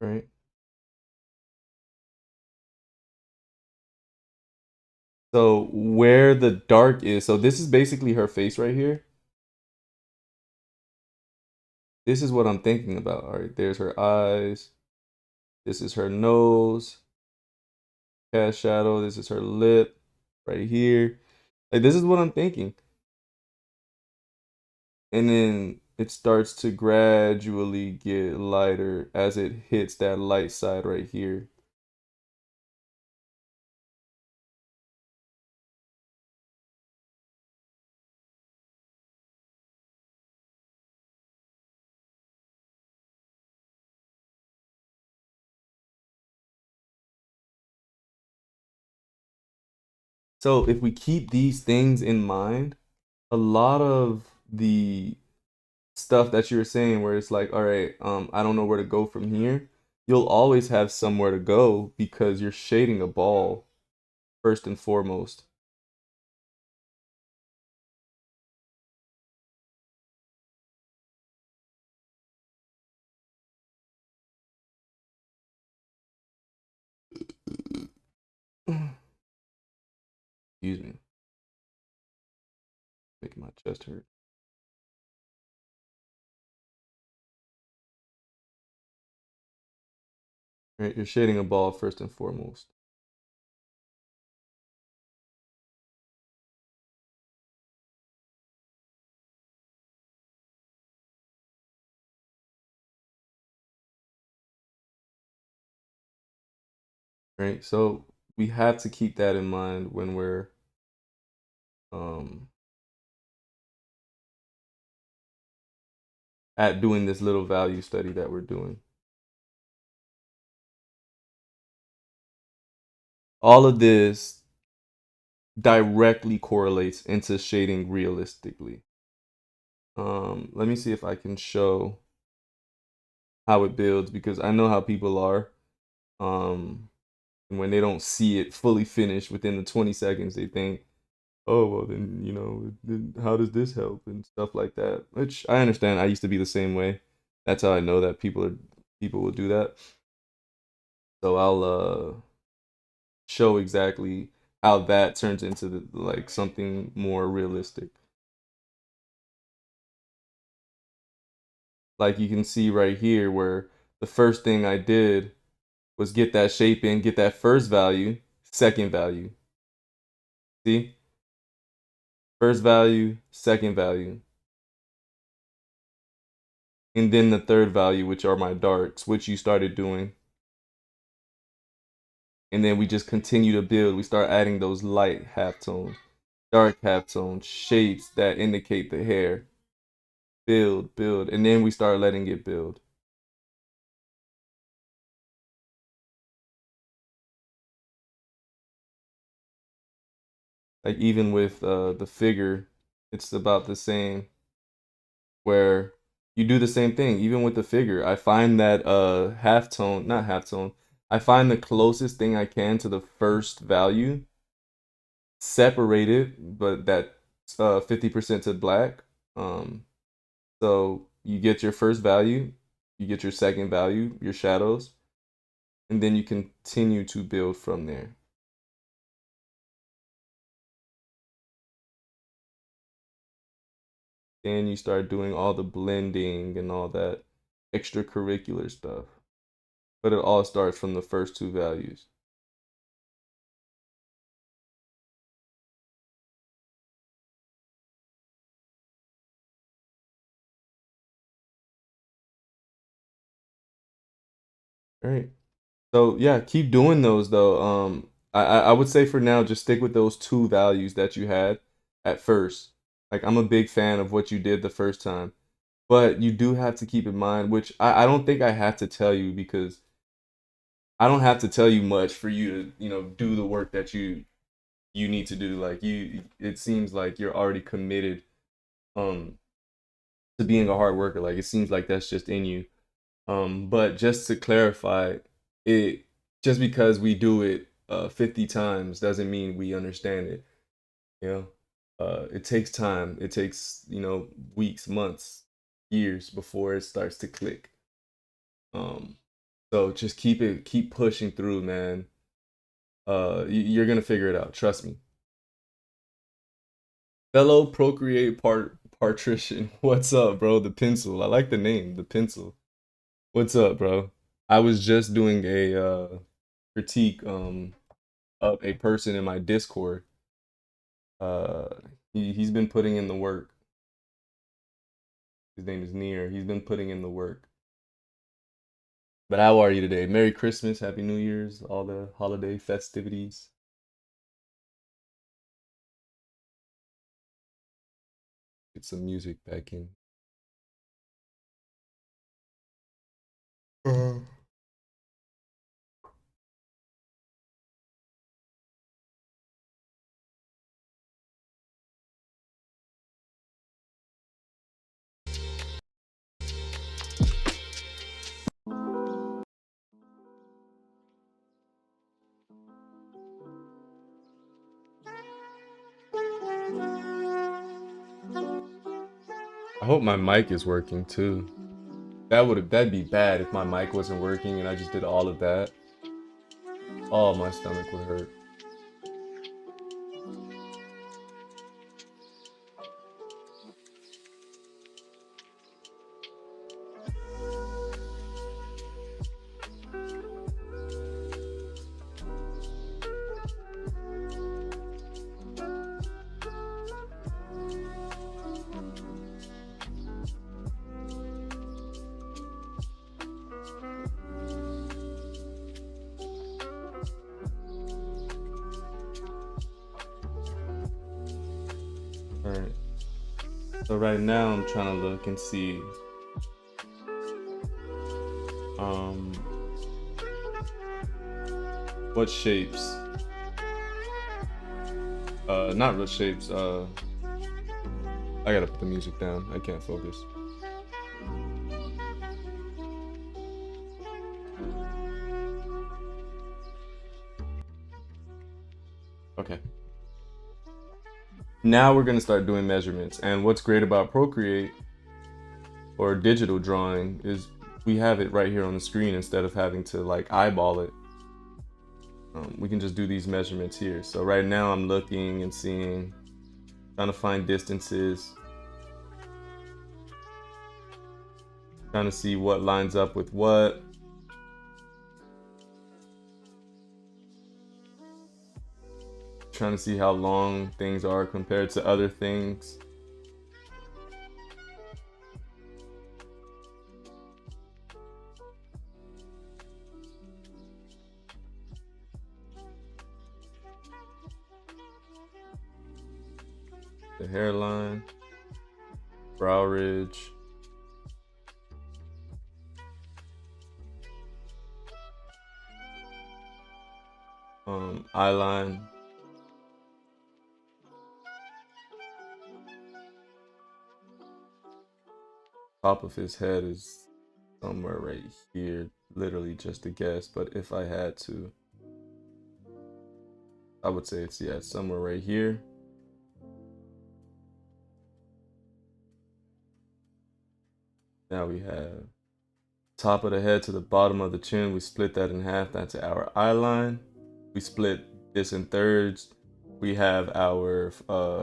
Right. So where the dark is, so this is basically her face right here. This is what I'm thinking about. All right, there's her eyes. This is her nose. Cast shadow. This is her lip right here. Like, this is what I'm thinking. And then it starts to gradually get lighter as it hits that light side right here. So if we keep these things in mind, a lot of the stuff that you're saying where it's like, all right, I don't know where to go from here, you'll always have somewhere to go because you're shading a ball first and foremost. Excuse me. Making my chest hurt. Right, you're shading a ball first and foremost. Right, so we have to keep that in mind when we're at doing this little value study that we're doing. All of this directly correlates into shading realistically. Let me see if I can show how it builds, because I know how people are. And when they don't see it fully finished within the 20 seconds, they think, oh, well, then, you know, then how does this help and stuff like that, which I understand. I used to be the same way. That's how I know that people will do that. So I'll show exactly how that turns into like something more realistic. Like you can see right here where the first thing I did was get that shape in, get that first value, second value. See? First value, second value. And then the third value, which are my darks, which you started doing. And then we just continue to build. We start adding those light halftones, dark halftones, shapes that indicate the hair. build, build, and then we start letting it build. Like even with the figure, it's about the same, where you do the same thing. Even with the figure, I find that halftone, not halftone, I find the closest thing I can to the first value, separate it, but that 50% to black. So you get your first value, you get your second value, your shadows, and then you continue to build from there. Then you start doing all the blending and all that extracurricular stuff. But it all starts from the first two values. All right. So yeah, keep doing those though. I would say for now, just stick with those two values that you had at first. Like I'm a big fan of what you did the first time. But you do have to keep in mind, which I don't think I have to tell you, because I don't have to tell you much for you to, do the work that you need to do. Like it seems like you're already committed um to being a hard worker. Like it seems like that's just in you. But just to clarify, it just because we do it 50 times doesn't mean we understand it. You know, it takes time. It takes, weeks, months, years before it starts to click. So just keep pushing through, man. You're gonna figure it out. Trust me. Fellow Procreate Partition. What's up, bro? The pencil. I like the name, the pencil. What's up, bro? I was just doing a critique of a person in my Discord. Uh, he's been putting in the work. His name is Near. He's been putting in the work. But how are you today? Merry Christmas, Happy New Year's, all the holiday festivities. Get some music back in. I hope my mic is working too. That'd be bad if my mic wasn't working and I just did all of that. Oh, my stomach would hurt. Alright. So right now I'm trying to look and see what shapes. Not what shapes, I gotta put the music down. I can't focus. Okay. Now we're gonna start doing measurements. And what's great about Procreate or digital drawing is we have it right here on the screen instead of having to like eyeball it. We can just do these measurements here. So right now I'm looking and seeing, trying to find distances, trying to see what lines up with what. Trying to see how long things are compared to other things. The hairline. brow ridge. Eye line. Top of his head is somewhere right here, literally just a guess, but if I had to, I would say it's, yeah, somewhere right here. Now we have top of the head to the bottom of the chin. We split that in half. That's our eye line. We split this in thirds. We have our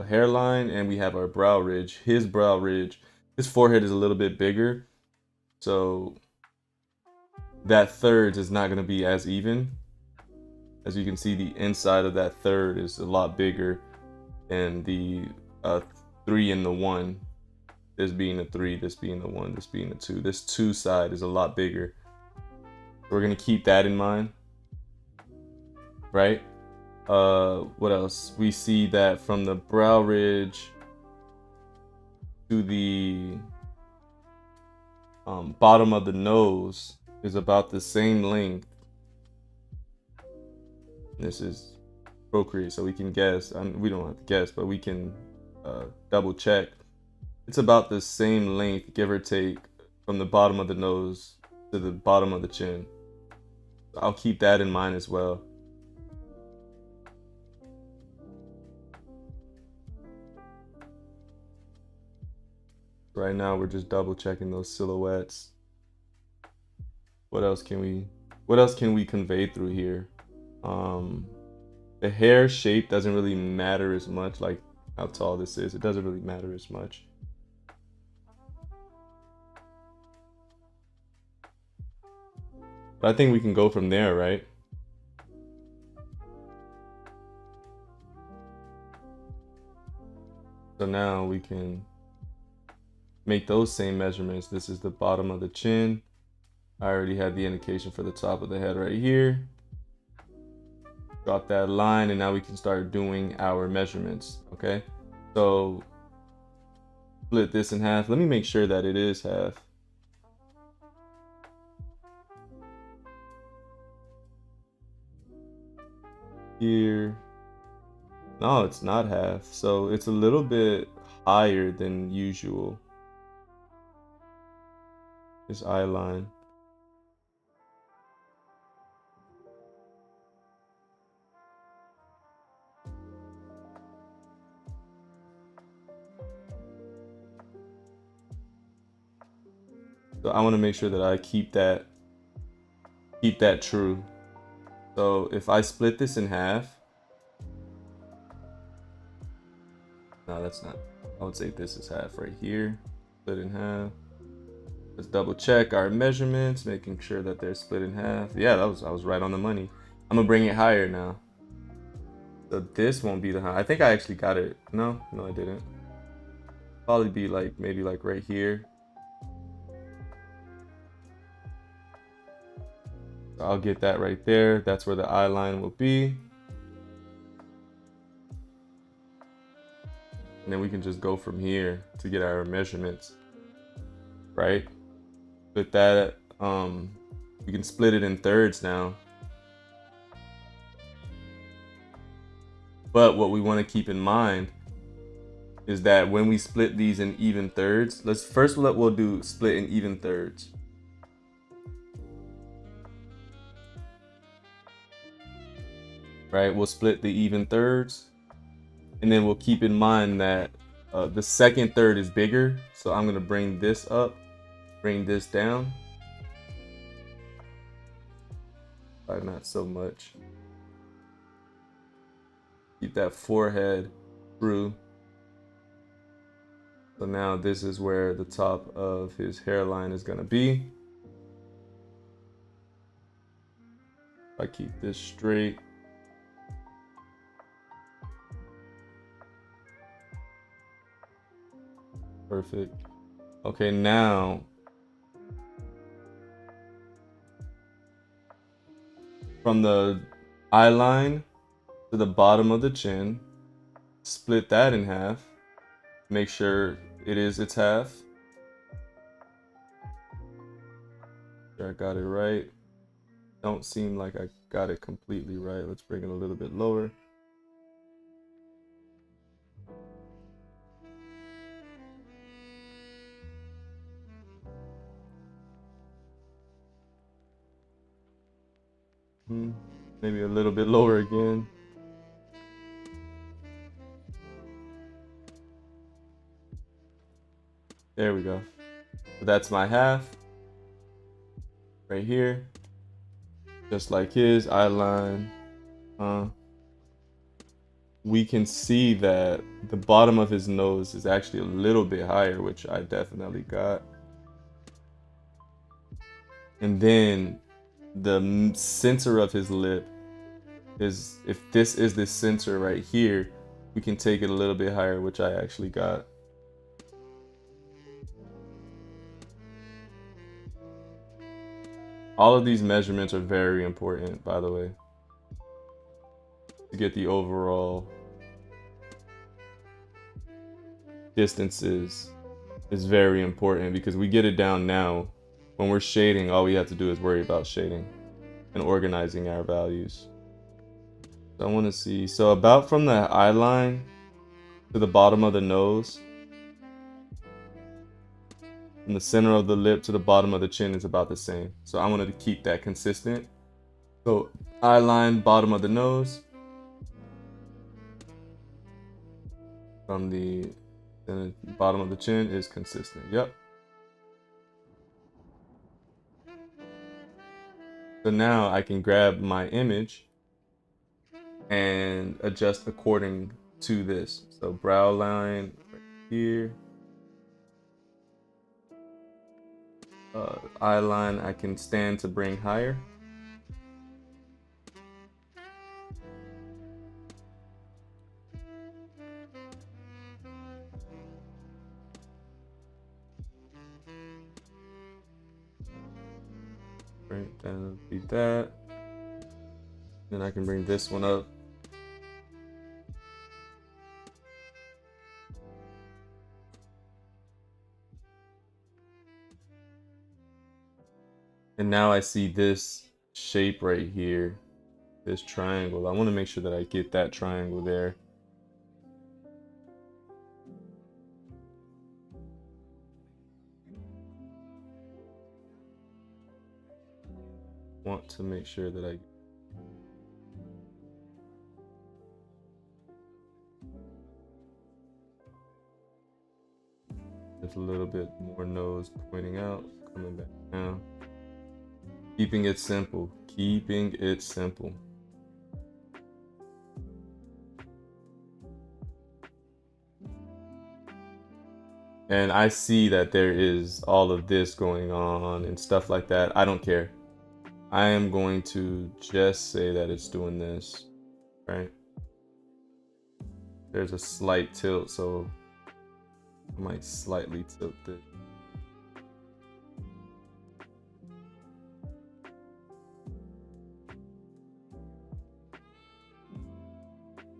hairline, and we have our brow ridge. His brow ridge, his forehead is a little bit bigger, so that thirds is not going to be as even. As you can see, the inside of that third is a lot bigger than the 3 and the 1. This being a 3, this being a 1, this being a 2. This 2 side is a lot bigger. We're going to keep that in mind, right? What else? We see that from the brow ridge to the bottom of the nose is about the same length. This is Procreate, so we can guess. We don't have to guess, but we can double check. It's about the same length, give or take, from the bottom of the nose to the bottom of the chin. I'll keep that in mind as well. Right now we're just double checking those silhouettes. What else can we convey through here? The hair shape doesn't really matter as much, like how tall this is. It doesn't really matter as much. But I think we can go from there, right? So now we can make those same measurements. This is the bottom of the chin. I already had the indication for the top of the head right here. Drop that line, and now we can start doing our measurements, okay? So split this in half. Let me make sure that it is half. Here. No, it's not half. So it's a little bit higher than usual. This eye line. So I want to make sure that I keep that true. So if I split this in half, no, that's not. I would say this is half right here. Split in half. Let's double check our measurements, making sure that they're split in half. Yeah, I was right on the money. I'm gonna bring it higher now. So this won't be the high. I think I actually got it. No, I didn't. Probably be like maybe like right here. So I'll get that right there. That's where the eye line will be. And then we can just go from here to get our measurements, right? With that, we can split it in thirds now. But what we want to keep in mind is that when we split these in even thirds, we'll do split in even thirds. Right, we'll split the even thirds, and then we'll keep in mind that the second third is bigger, so I'm gonna bring this up, bring this down. Probably not so much. Keep that forehead through. So now this is where the top of his hairline is gonna be. If I keep this straight. Perfect. Okay, now from the eye line to the bottom of the chin, split that in half. Make sure it is its half. Sure, I got it right. Don't seem like I got it completely right. Let's bring it a little bit lower. Maybe a little bit lower again. There we go. So that's my half right here. Just like his eye line. We can see that the bottom of his nose is actually a little bit higher, which I definitely got. And then the center of his lip is, if this is the center right here, we can take it a little bit higher, which I actually got. All of these measurements are very important, by the way, to get the overall distances is very important, because we get it down now. When we're shading, all we have to do is worry about shading and organizing our values. So I want to see, so about from the eye line to the bottom of the nose, from the center of the lip to the bottom of the chin is about the same. So I wanted to keep that consistent. So eye line, bottom of the nose, from the bottom of the chin is consistent. Yep. So now I can grab my image and adjust according to this. So brow line right here. Eye line I can stand to bring higher. Right, that'll be that. Then I can bring this one up. And now I see this shape right here, this triangle. I want to make sure that I get that triangle there. Want to make sure that I just a little bit more nose pointing out, coming back down. Keeping it simple, keeping it simple. And I see that there is all of this going on and stuff like that. I don't care. I am going to just say that it's doing this, right? There's a slight tilt, so I might slightly tilt it.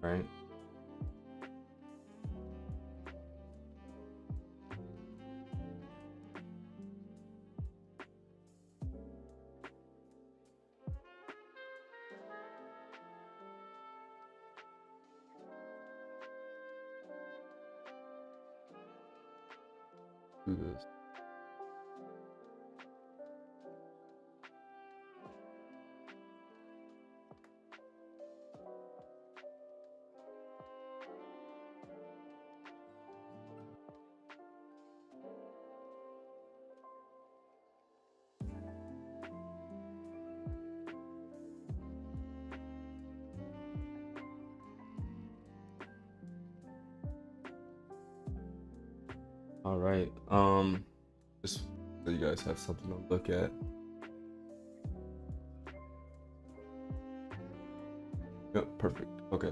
Right? Do this. All right. Just so you guys have something to look at. Yep, perfect. Okay.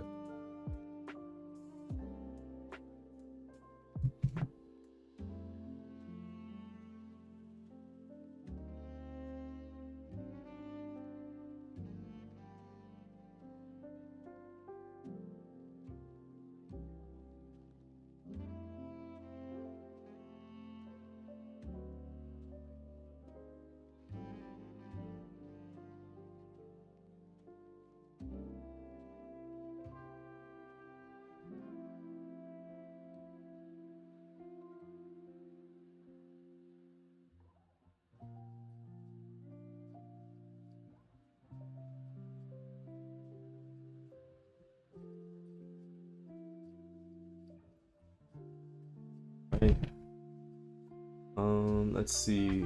Let's see.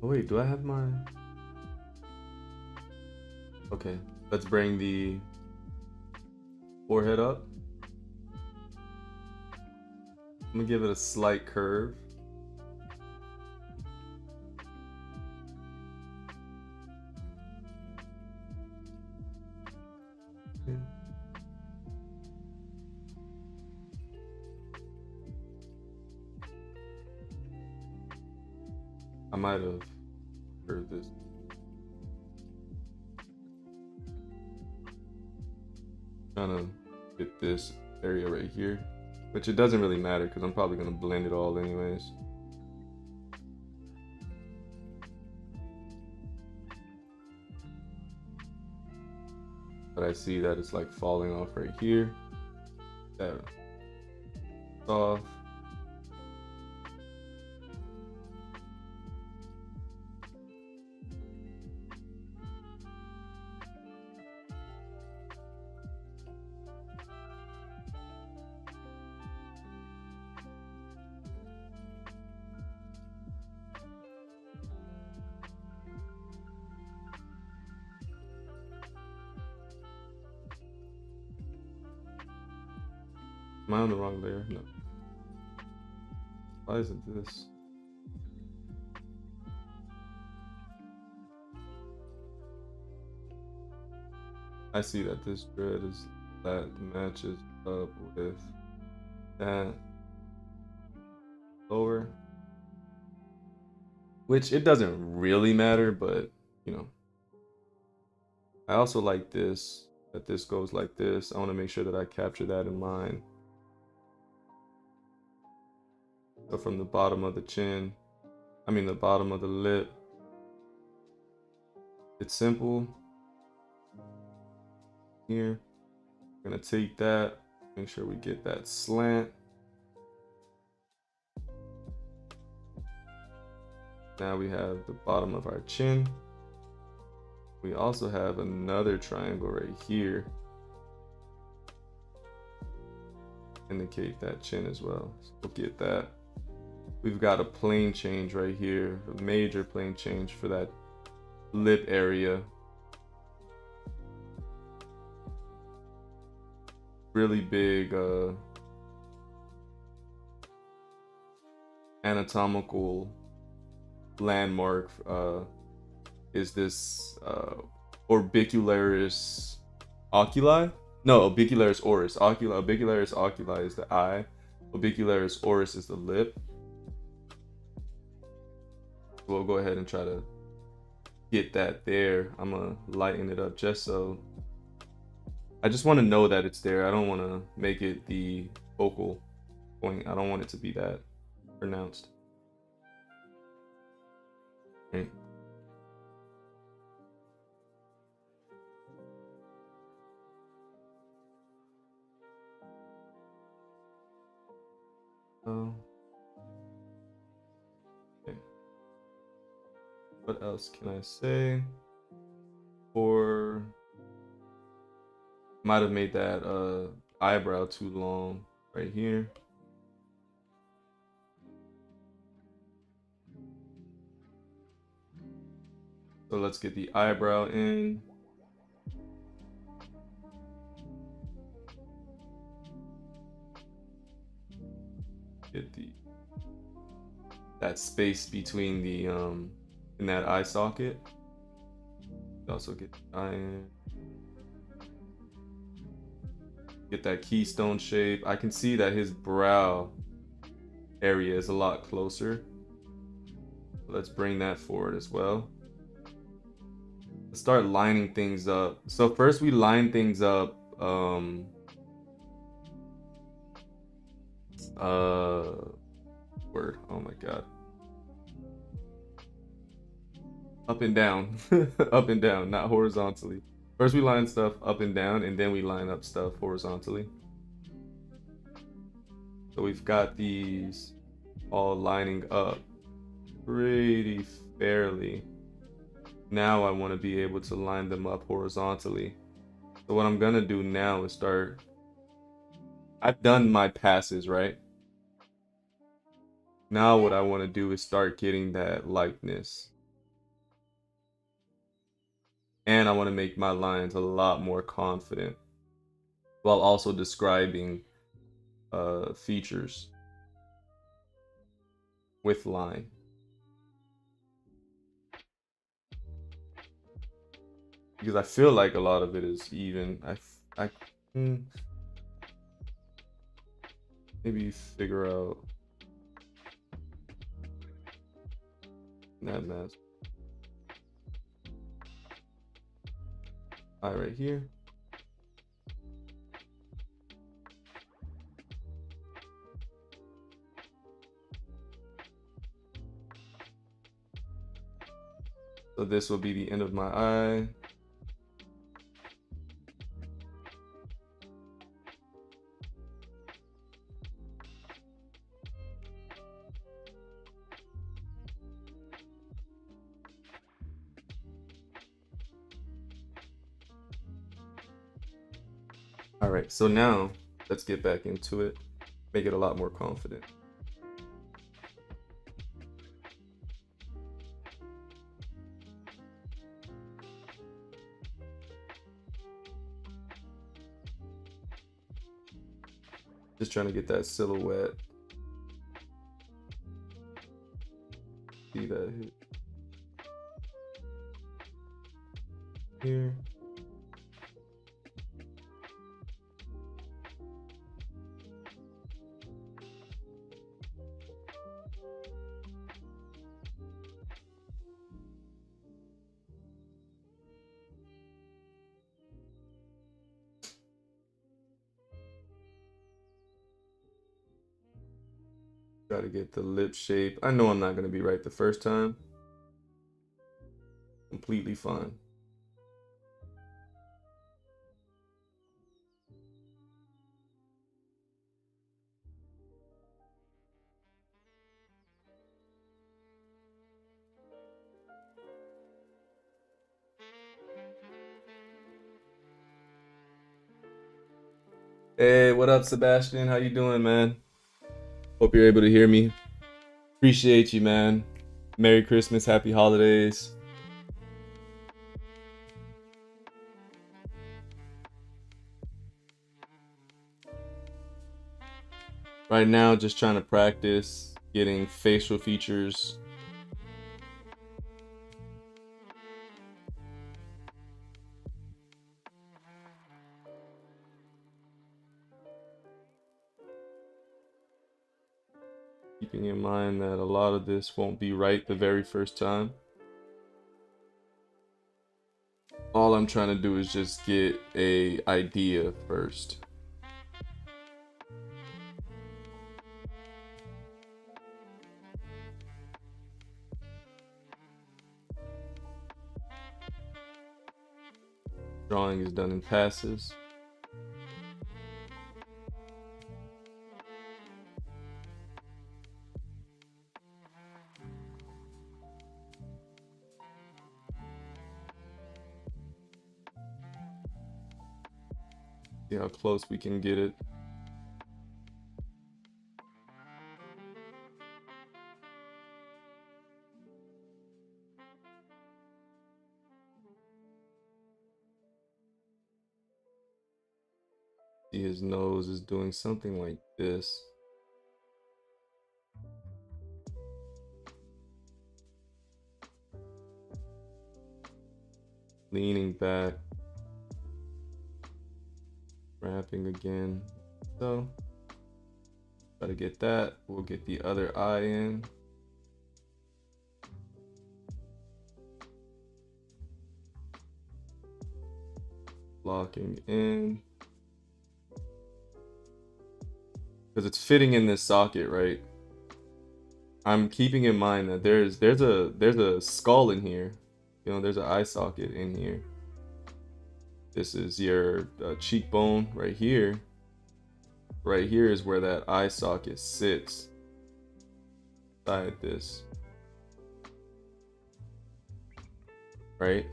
Oh wait, do I have my... Okay, let's bring the forehead up. I'm gonna give it a slight curve. I might have heard this. Trying to get this area right here, which it doesn't really matter because I'm probably gonna blend it all anyways. But I see that it's like falling off right here. That off. Am I on the wrong layer? No. Why is it this? I see that this dread is that matches up with that lower, which it doesn't really matter, but you know. I also like this, that this goes like this. I want to make sure that I capture that in mind. So from the bottom of the chin, the bottom of the lip, it's simple. Here, we're gonna take that, make sure we get that slant. Now we have the bottom of our chin. We also have another triangle right here. Indicate that chin as well. So we'll get that. We've got a plane change right here, a major plane change for that lip area. Really big anatomical landmark is this orbicularis oculi? No, orbicularis oris. Orbicularis oculi is the eye. Orbicularis oris is the lip. We'll go ahead and try to get that there. I'm gonna lighten it up just so. I just want to know that it's there. I don't want to make it the focal point. I don't want it to be that pronounced. Okay. Okay. What else can I say? Or might have made that eyebrow too long right here. So let's get the eyebrow in. Get that space between the in that eye socket. Also get the eye in. Get that keystone shape. I can see that his brow area is a lot closer. Let's bring that forward as well. Let's start lining things up. So first we line things up oh my god. Up and down. Up and down, not horizontally. First we line stuff up and down, and then we line up stuff horizontally. So we've got these all lining up pretty fairly. Now I want to be able to line them up horizontally. So what I'm gonna do now is start. I've done my passes, right? Now what I want to do is start getting that lightness. And I want to make my lines a lot more confident while also describing features with line. Because I feel like a lot of it is even. Maybe figure out that mask. Right here. So this will be the end of my eye. All right, so now let's get back into it. Make it a lot more confident. Just trying to get that silhouette. See that hit here. Try to get the lip shape. I know I'm not going to be right the first time. Completely fine. Hey, what up, Sebastian? How you doing, man? Hope you're able to hear me. Appreciate you, man. Merry Christmas, happy holidays. Right now, just trying to practice getting facial features. Keeping in mind that a lot of this won't be right the very first time. All I'm trying to do is just get an idea first. Drawing is done in passes. See how close we can get it. See, his nose is doing something like this. Leaning back. Wrapping again. So, try to get that. We'll get the other eye in. Locking in. Because it's fitting in this socket, right? I'm keeping in mind that there's a skull in here. You know, there's an eye socket in here. This is your cheekbone right here. Right here is where that eye socket sits. Inside this. Right?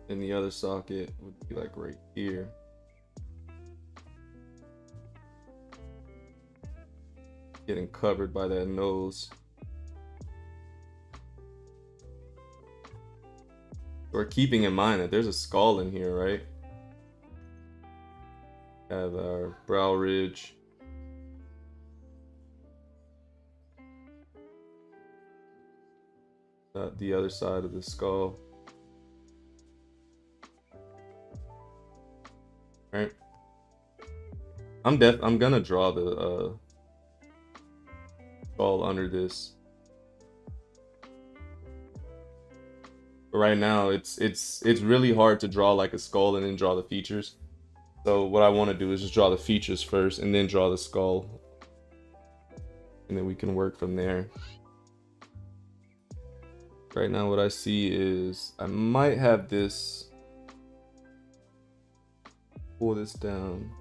And the other socket would be like right here. getting covered by that nose. We're keeping in mind that there's a skull in here, right? Have our brow ridge. The other side of the skull. Right. I'm gonna draw the skull under this. But right now it's really hard to draw like a skull and then draw the features. So what I want to do is just draw the features first and then draw the skull. And then we can work from there. Right now what I see is I might have this, pull this down.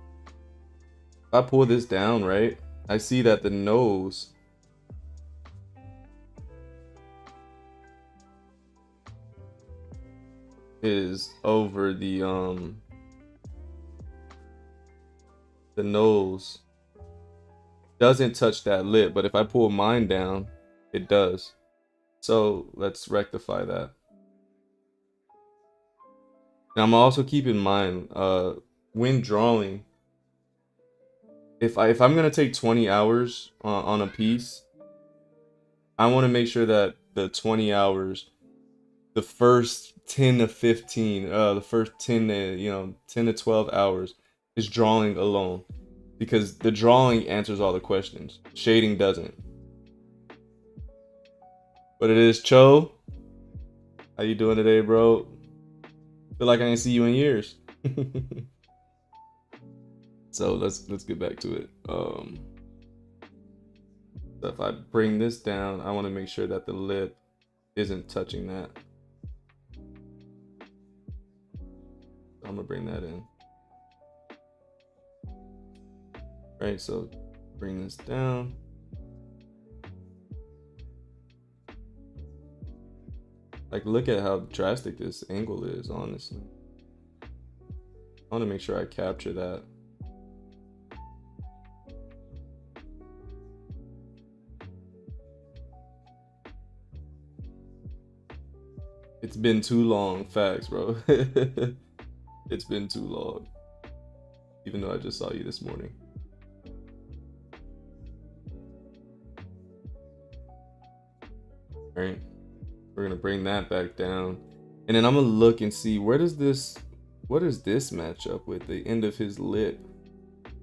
If I pull this down, right, I see that the nose is over the nose doesn't touch that lip, but if I pull mine down, it does. So let's rectify that. And I'm also keep in mind when drawing, if I'm gonna take 20 hours on a piece, I want to make sure that the 20 hours, the first 10 to 15, the first 10 to 10 to 12 hours is drawing alone, because the drawing answers all the questions. Shading doesn't. But it is Cho. How you doing today, bro? Feel like I ain't see you in years. So let's get back to it. So if I bring this down, I want to make sure that the lip isn't touching that. I'm gonna bring that in. Right, so bring this down. Like, look at how drastic this angle is, honestly. I want to make sure I capture that. It's been too long, facts, bro. It's been too long. Even though I just saw you this morning. All right. We're gonna bring that back down, and then I'm gonna look and see what does this match up with the end of his lip.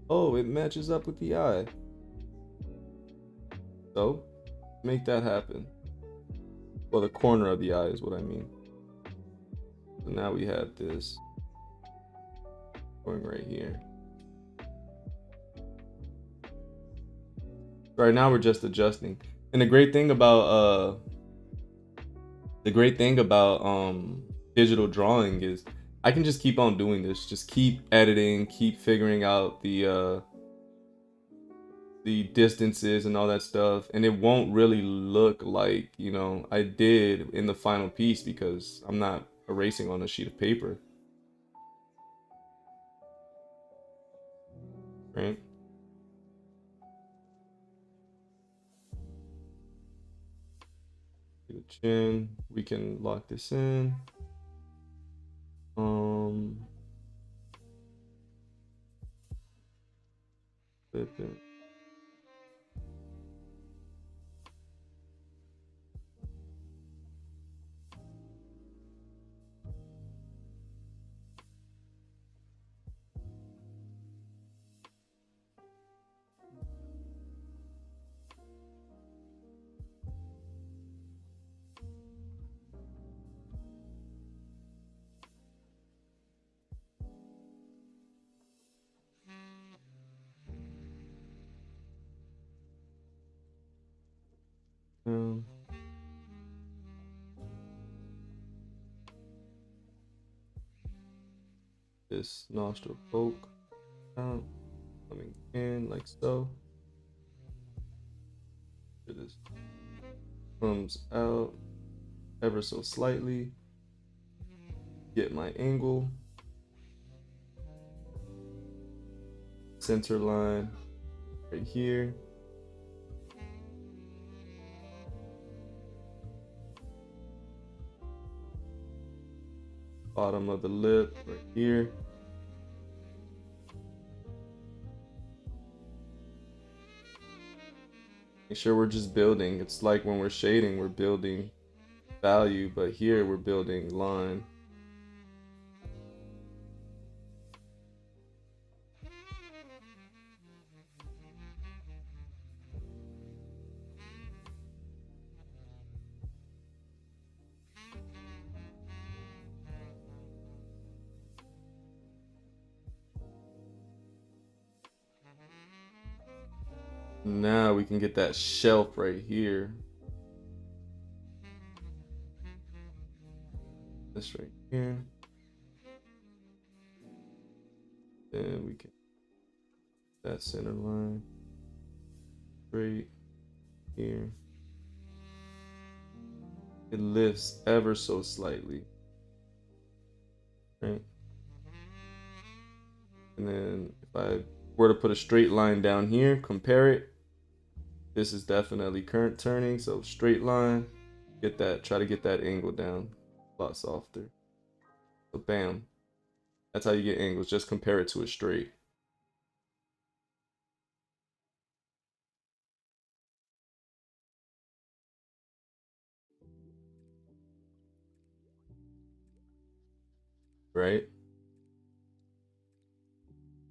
Oh, it matches up with the eye. So make that happen. Well, the corner of the eye is what I mean. So now we have this going right here. Right now we're just adjusting, and the great thing about digital drawing is I can just keep on doing this. Just keep editing, keep figuring out the distances and all that stuff, and it won't really look like, you know, I did in the final piece, because I'm not erasing on a sheet of paper. Right? The chin, we can lock this in. Flip it. This nostril poke out, coming in like so. This comes out ever so slightly. Get my angle. Center line right here. bottom of the lip right here. Make sure we're just building. It's like when we're shading, we're building value, but here we're building line. Now we can get that shelf right here. This right here. Then we can that center line right here. It lifts ever so slightly. Right? And then if I were to put a straight line down here, compare it. This is definitely current turning, so straight line, get that, try to get that angle down a lot softer. So bam, that's how you get angles, just compare it to a straight. Right?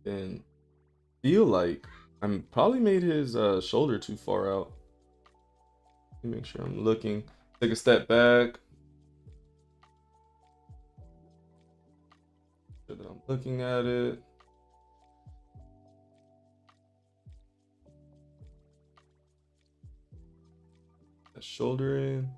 Then feel like I'm probably made his shoulder too far out. Let me make sure I'm looking. Take a step back. Make sure that I'm looking at it. That shoulder in.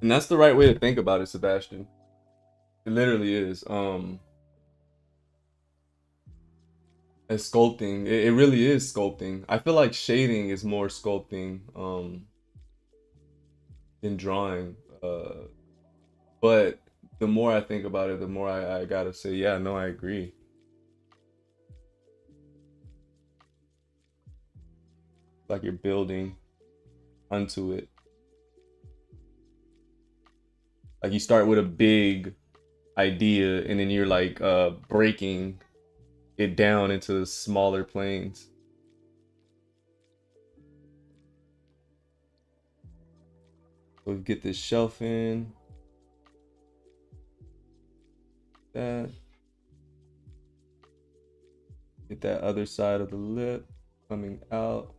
And that's the right way to think about it, Sebastian. It literally is. As sculpting, it really is sculpting. I feel like shading is more sculpting than drawing. But the more I think about it, the more I gotta say, yeah, no, I agree. Like you're building onto it. Like you start with a big idea and then you're like breaking it down into smaller planes. So we get this shelf in. That. Get that other side of the lip coming out.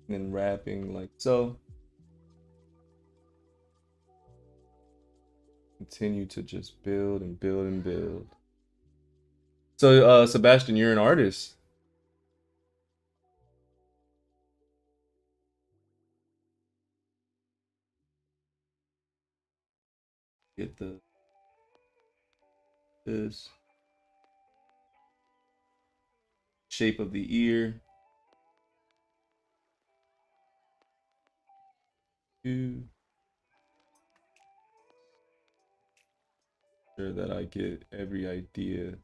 And then wrapping like so. Continue to just build and build and build. So Sebastian, you're an artist. Get this shape of the ear. Sure that I get every idea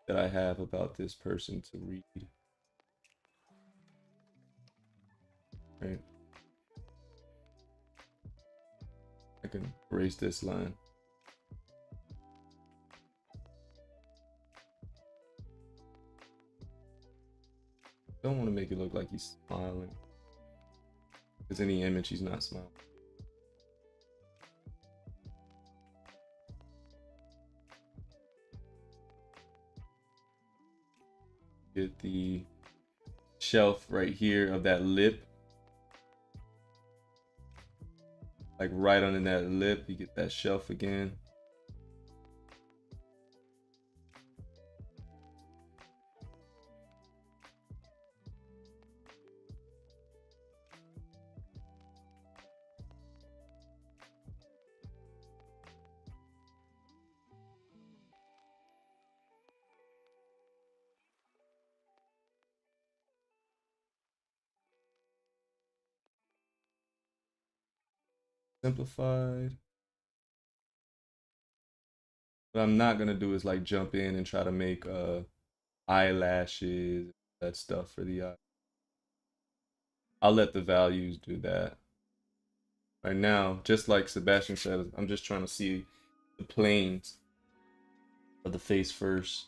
that I have about this person to read. Right. I can erase this line. Don't want to make it look like he's smiling. Because any image, he's not smiling. Get the shelf right here of that lip. Like right under that lip, you get that shelf again. Simplified. What I'm not gonna do is like jump in and try to make eyelashes, that stuff for the eye. I'll let the values do that. Right now, just like Sebastian said, I'm just trying to see the planes of the face first.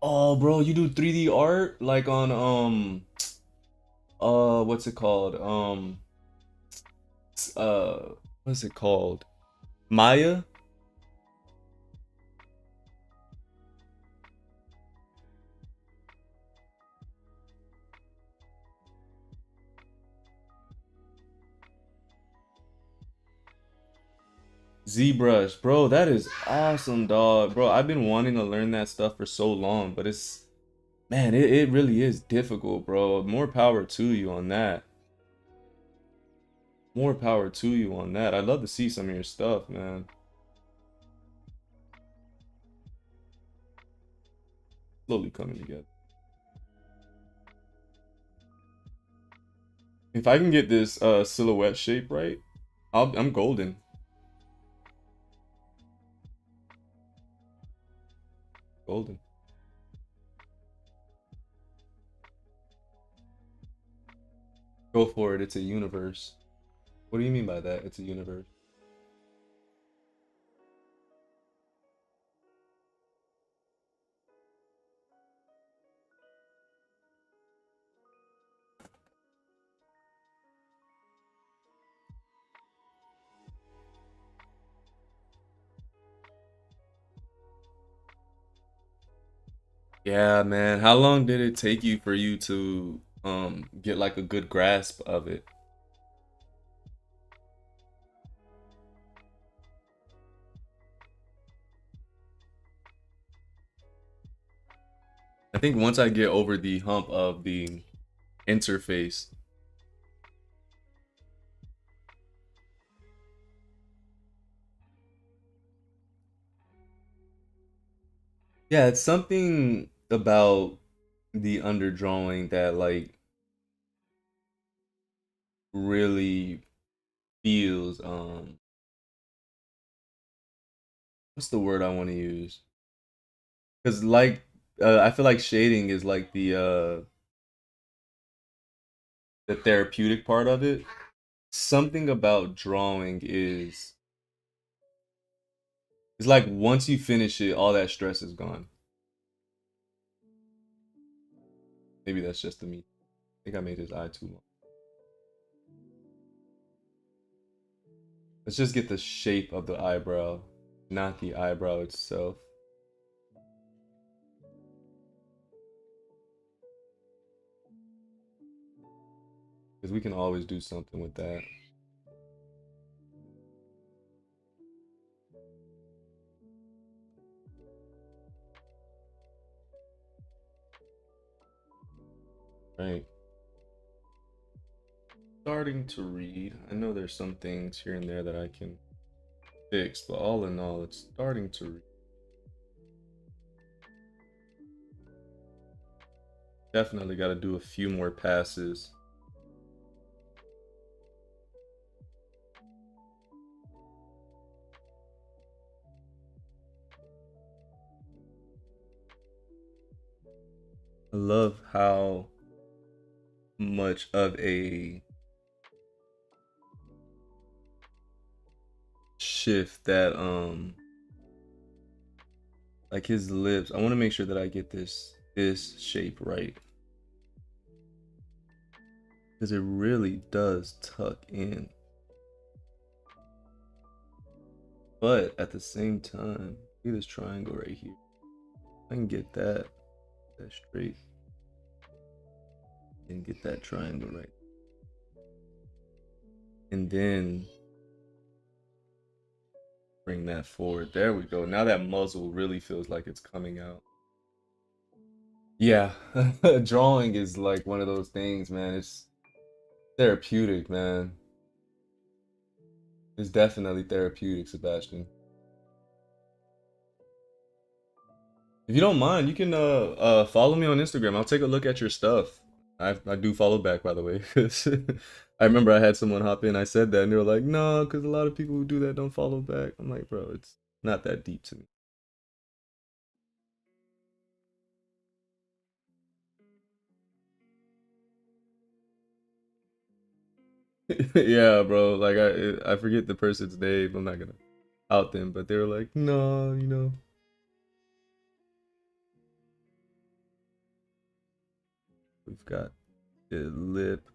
Oh, bro, you do 3D art like on what's it called? What's it called? Maya? ZBrush, bro, that is awesome, dog. Bro, I've been wanting to learn that stuff for so long, but it's, man, it really is difficult, bro. More power to you on that. More power to you on that. I'd love to see some of your stuff, man. Slowly coming together. If I can get this silhouette shape right, I'm golden. Golden. Go for it. It's a universe. What do you mean by that? It's a universe. Yeah, man. How long did it take you for you to get like a good grasp of it? I think once I get over the hump of the interface, yeah, it's something about the underdrawing that like really feels what's the word I want to use? Because like I feel like shading is like the therapeutic part of it. Something about drawing is it's like once you finish it, all that stress is gone. Maybe that's just me. I think I made his eye too long. Let's just get the shape of the eyebrow, not the eyebrow itself. Because we can always do something with that. Right. Starting to read. I know there's some things here and there that I can fix, but all in all, it's starting to read. Definitely got to do a few more passes. I love how much of a shift that like his lips. I want to make sure that I get this shape right, because it really does tuck in, but at the same time, look at this triangle right here. I can get that straight and get that triangle right, and then bring that forward. There we go. Now that muzzle really feels like it's coming out. Yeah, drawing is like one of those things, man. It's therapeutic, man. It's definitely therapeutic, Sebastian. If you don't mind, you can follow me on Instagram. I'll take a look at your stuff. I do follow back, by the way. 'Cause I remember I had someone hop in. I said that, and they were like, "No, because a lot of people who do that don't follow back." I'm like, bro, it's not that deep to me. Yeah, bro. Like I forget the person's name. I'm not gonna out them, but they were like, "No, you know." We've got the lip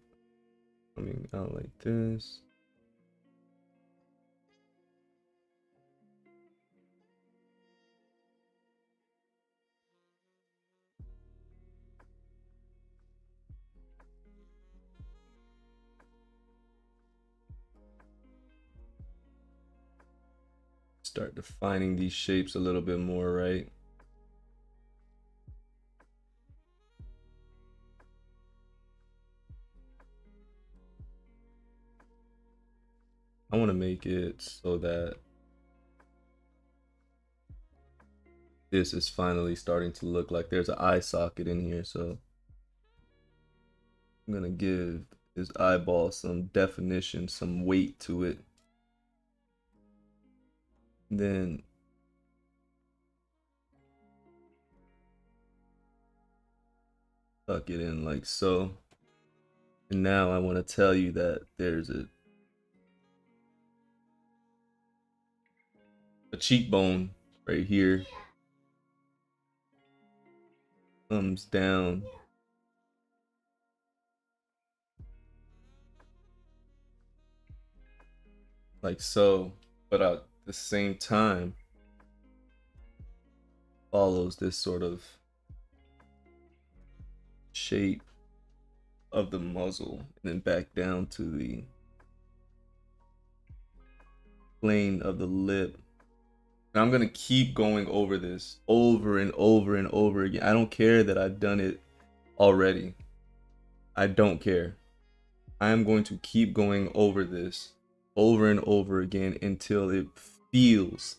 coming out like this. Start defining these shapes a little bit more, right? I want to make it so that this is finally starting to look like there's an eye socket in here. So I'm gonna give his eyeball some definition, some weight to it. Then tuck it in like so. And now I want to tell you that there's a cheekbone right here. Comes down. Like so. But at the same time, follows this sort of shape of the muzzle and then back down to the plane of the lip. And I'm gonna keep going over this over and over and over again. I don't care that I've done it already. I don't care. I am going to keep going over this over and over again until it feels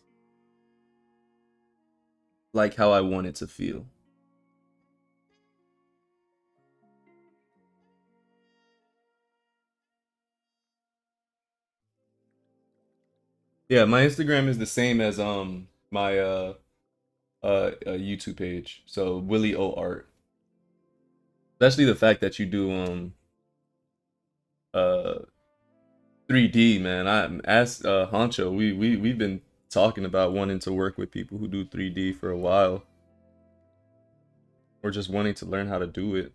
like how I want it to feel. Yeah, my Instagram is the same as my YouTube page. So WillyOArt. Especially the fact that you do uh 3D, man. I asked Honcho. We've been talking about wanting to work with people who do 3D for a while. Or just wanting to learn how to do it.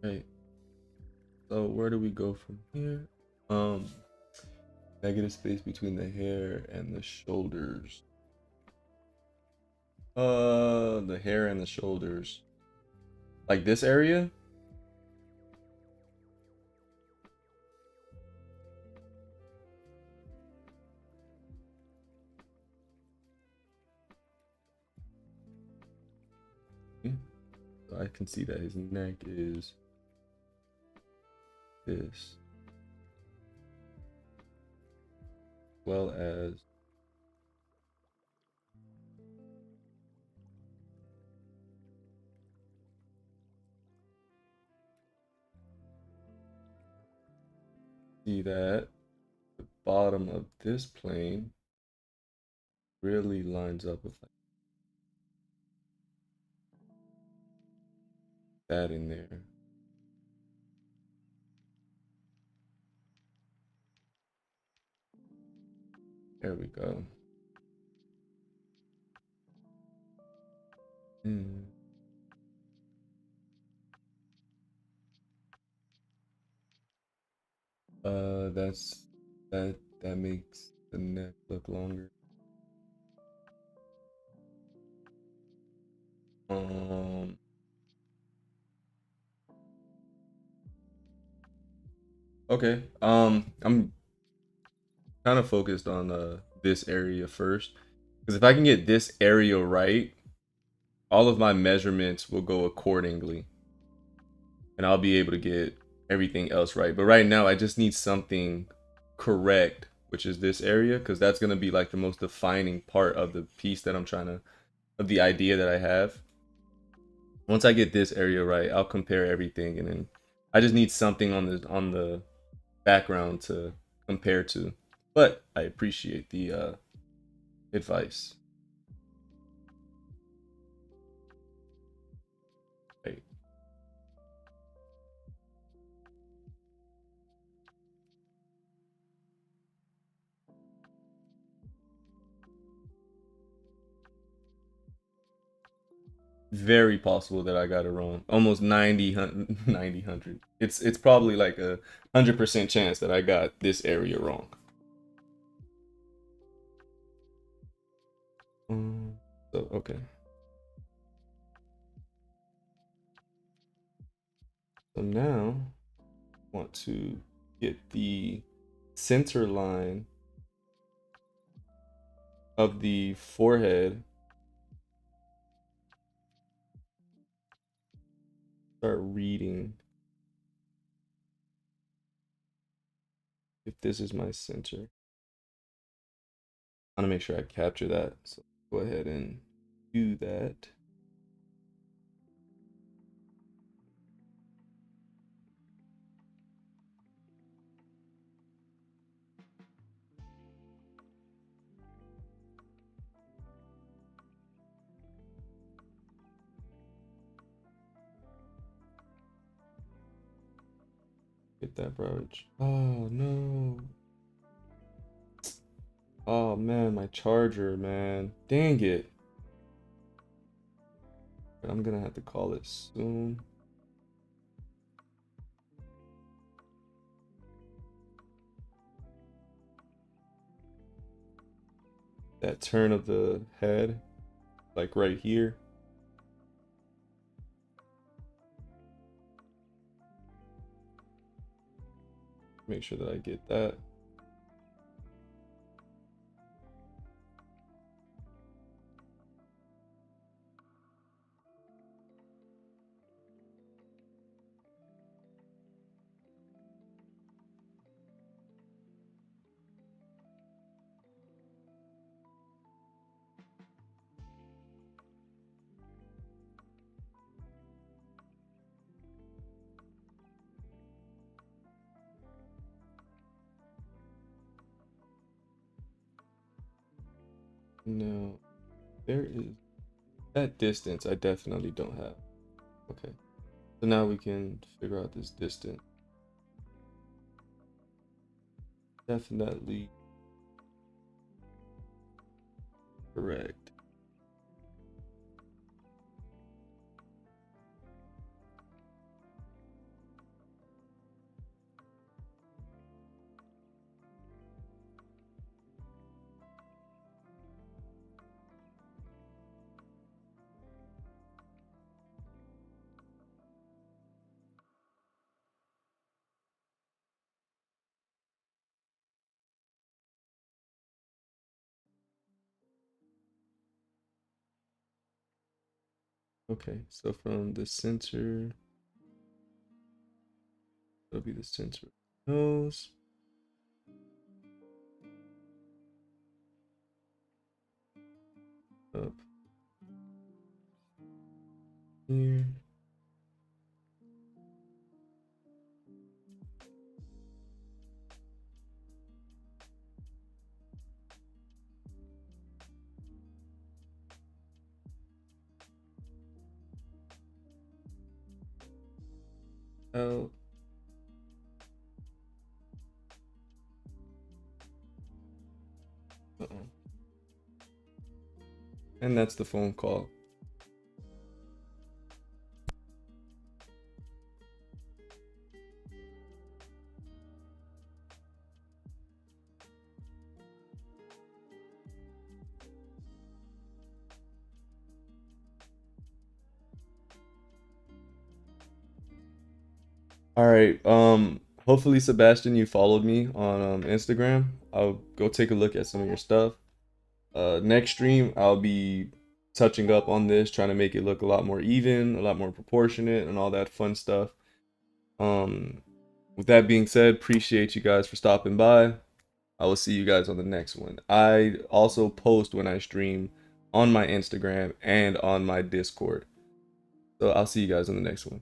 Right. So where do we go from here? Negative space between the hair and the shoulders. The hair and the shoulders. Like this area? Yeah. So I can see that his neck is this. Well as see that the bottom of this plane really lines up with like that in there. There we go. That makes the neck look longer. Okay. I'm kind of focused on this area first, because if I can get this area right, all of my measurements will go accordingly, and I'll be able to get everything else right. But right now, I just need something correct, which is this area, because that's gonna be like the most defining part of the piece that I'm trying to, of the idea that I have. Once I get this area right, I'll compare everything, and then I just need something on the background to compare to. But I appreciate the advice. Right. Very possible that I got it wrong. Almost 90, 100. It's probably like a 100% chance that I got this area wrong. So okay. So now I want to get the center line of the forehead. Start reading if this is my center. I want to make sure I capture that. So go ahead and do that. Get that broach. Oh no. Oh man, my charger, man. Dang it. I'm gonna have to call it soon. That turn of the head, like right here. Make sure that I get that. No, there is that distance I definitely don't have. Okay, so now we can figure out this distance. Definitely correct. Okay, so from the center, that'll be the center of the nose. Up here. Out. Uh-oh. And that's the phone call. All right. Hopefully, Sebastian, you followed me on Instagram. I'll go take a look at some of your stuff. Next stream, I'll be touching up on this, trying to make it look a lot more even, a lot more proportionate, and all that fun stuff. With that being said, appreciate you guys for stopping by. I will see you guys on the next one. I also post when I stream on my Instagram and on my Discord. So I'll see you guys on the next one.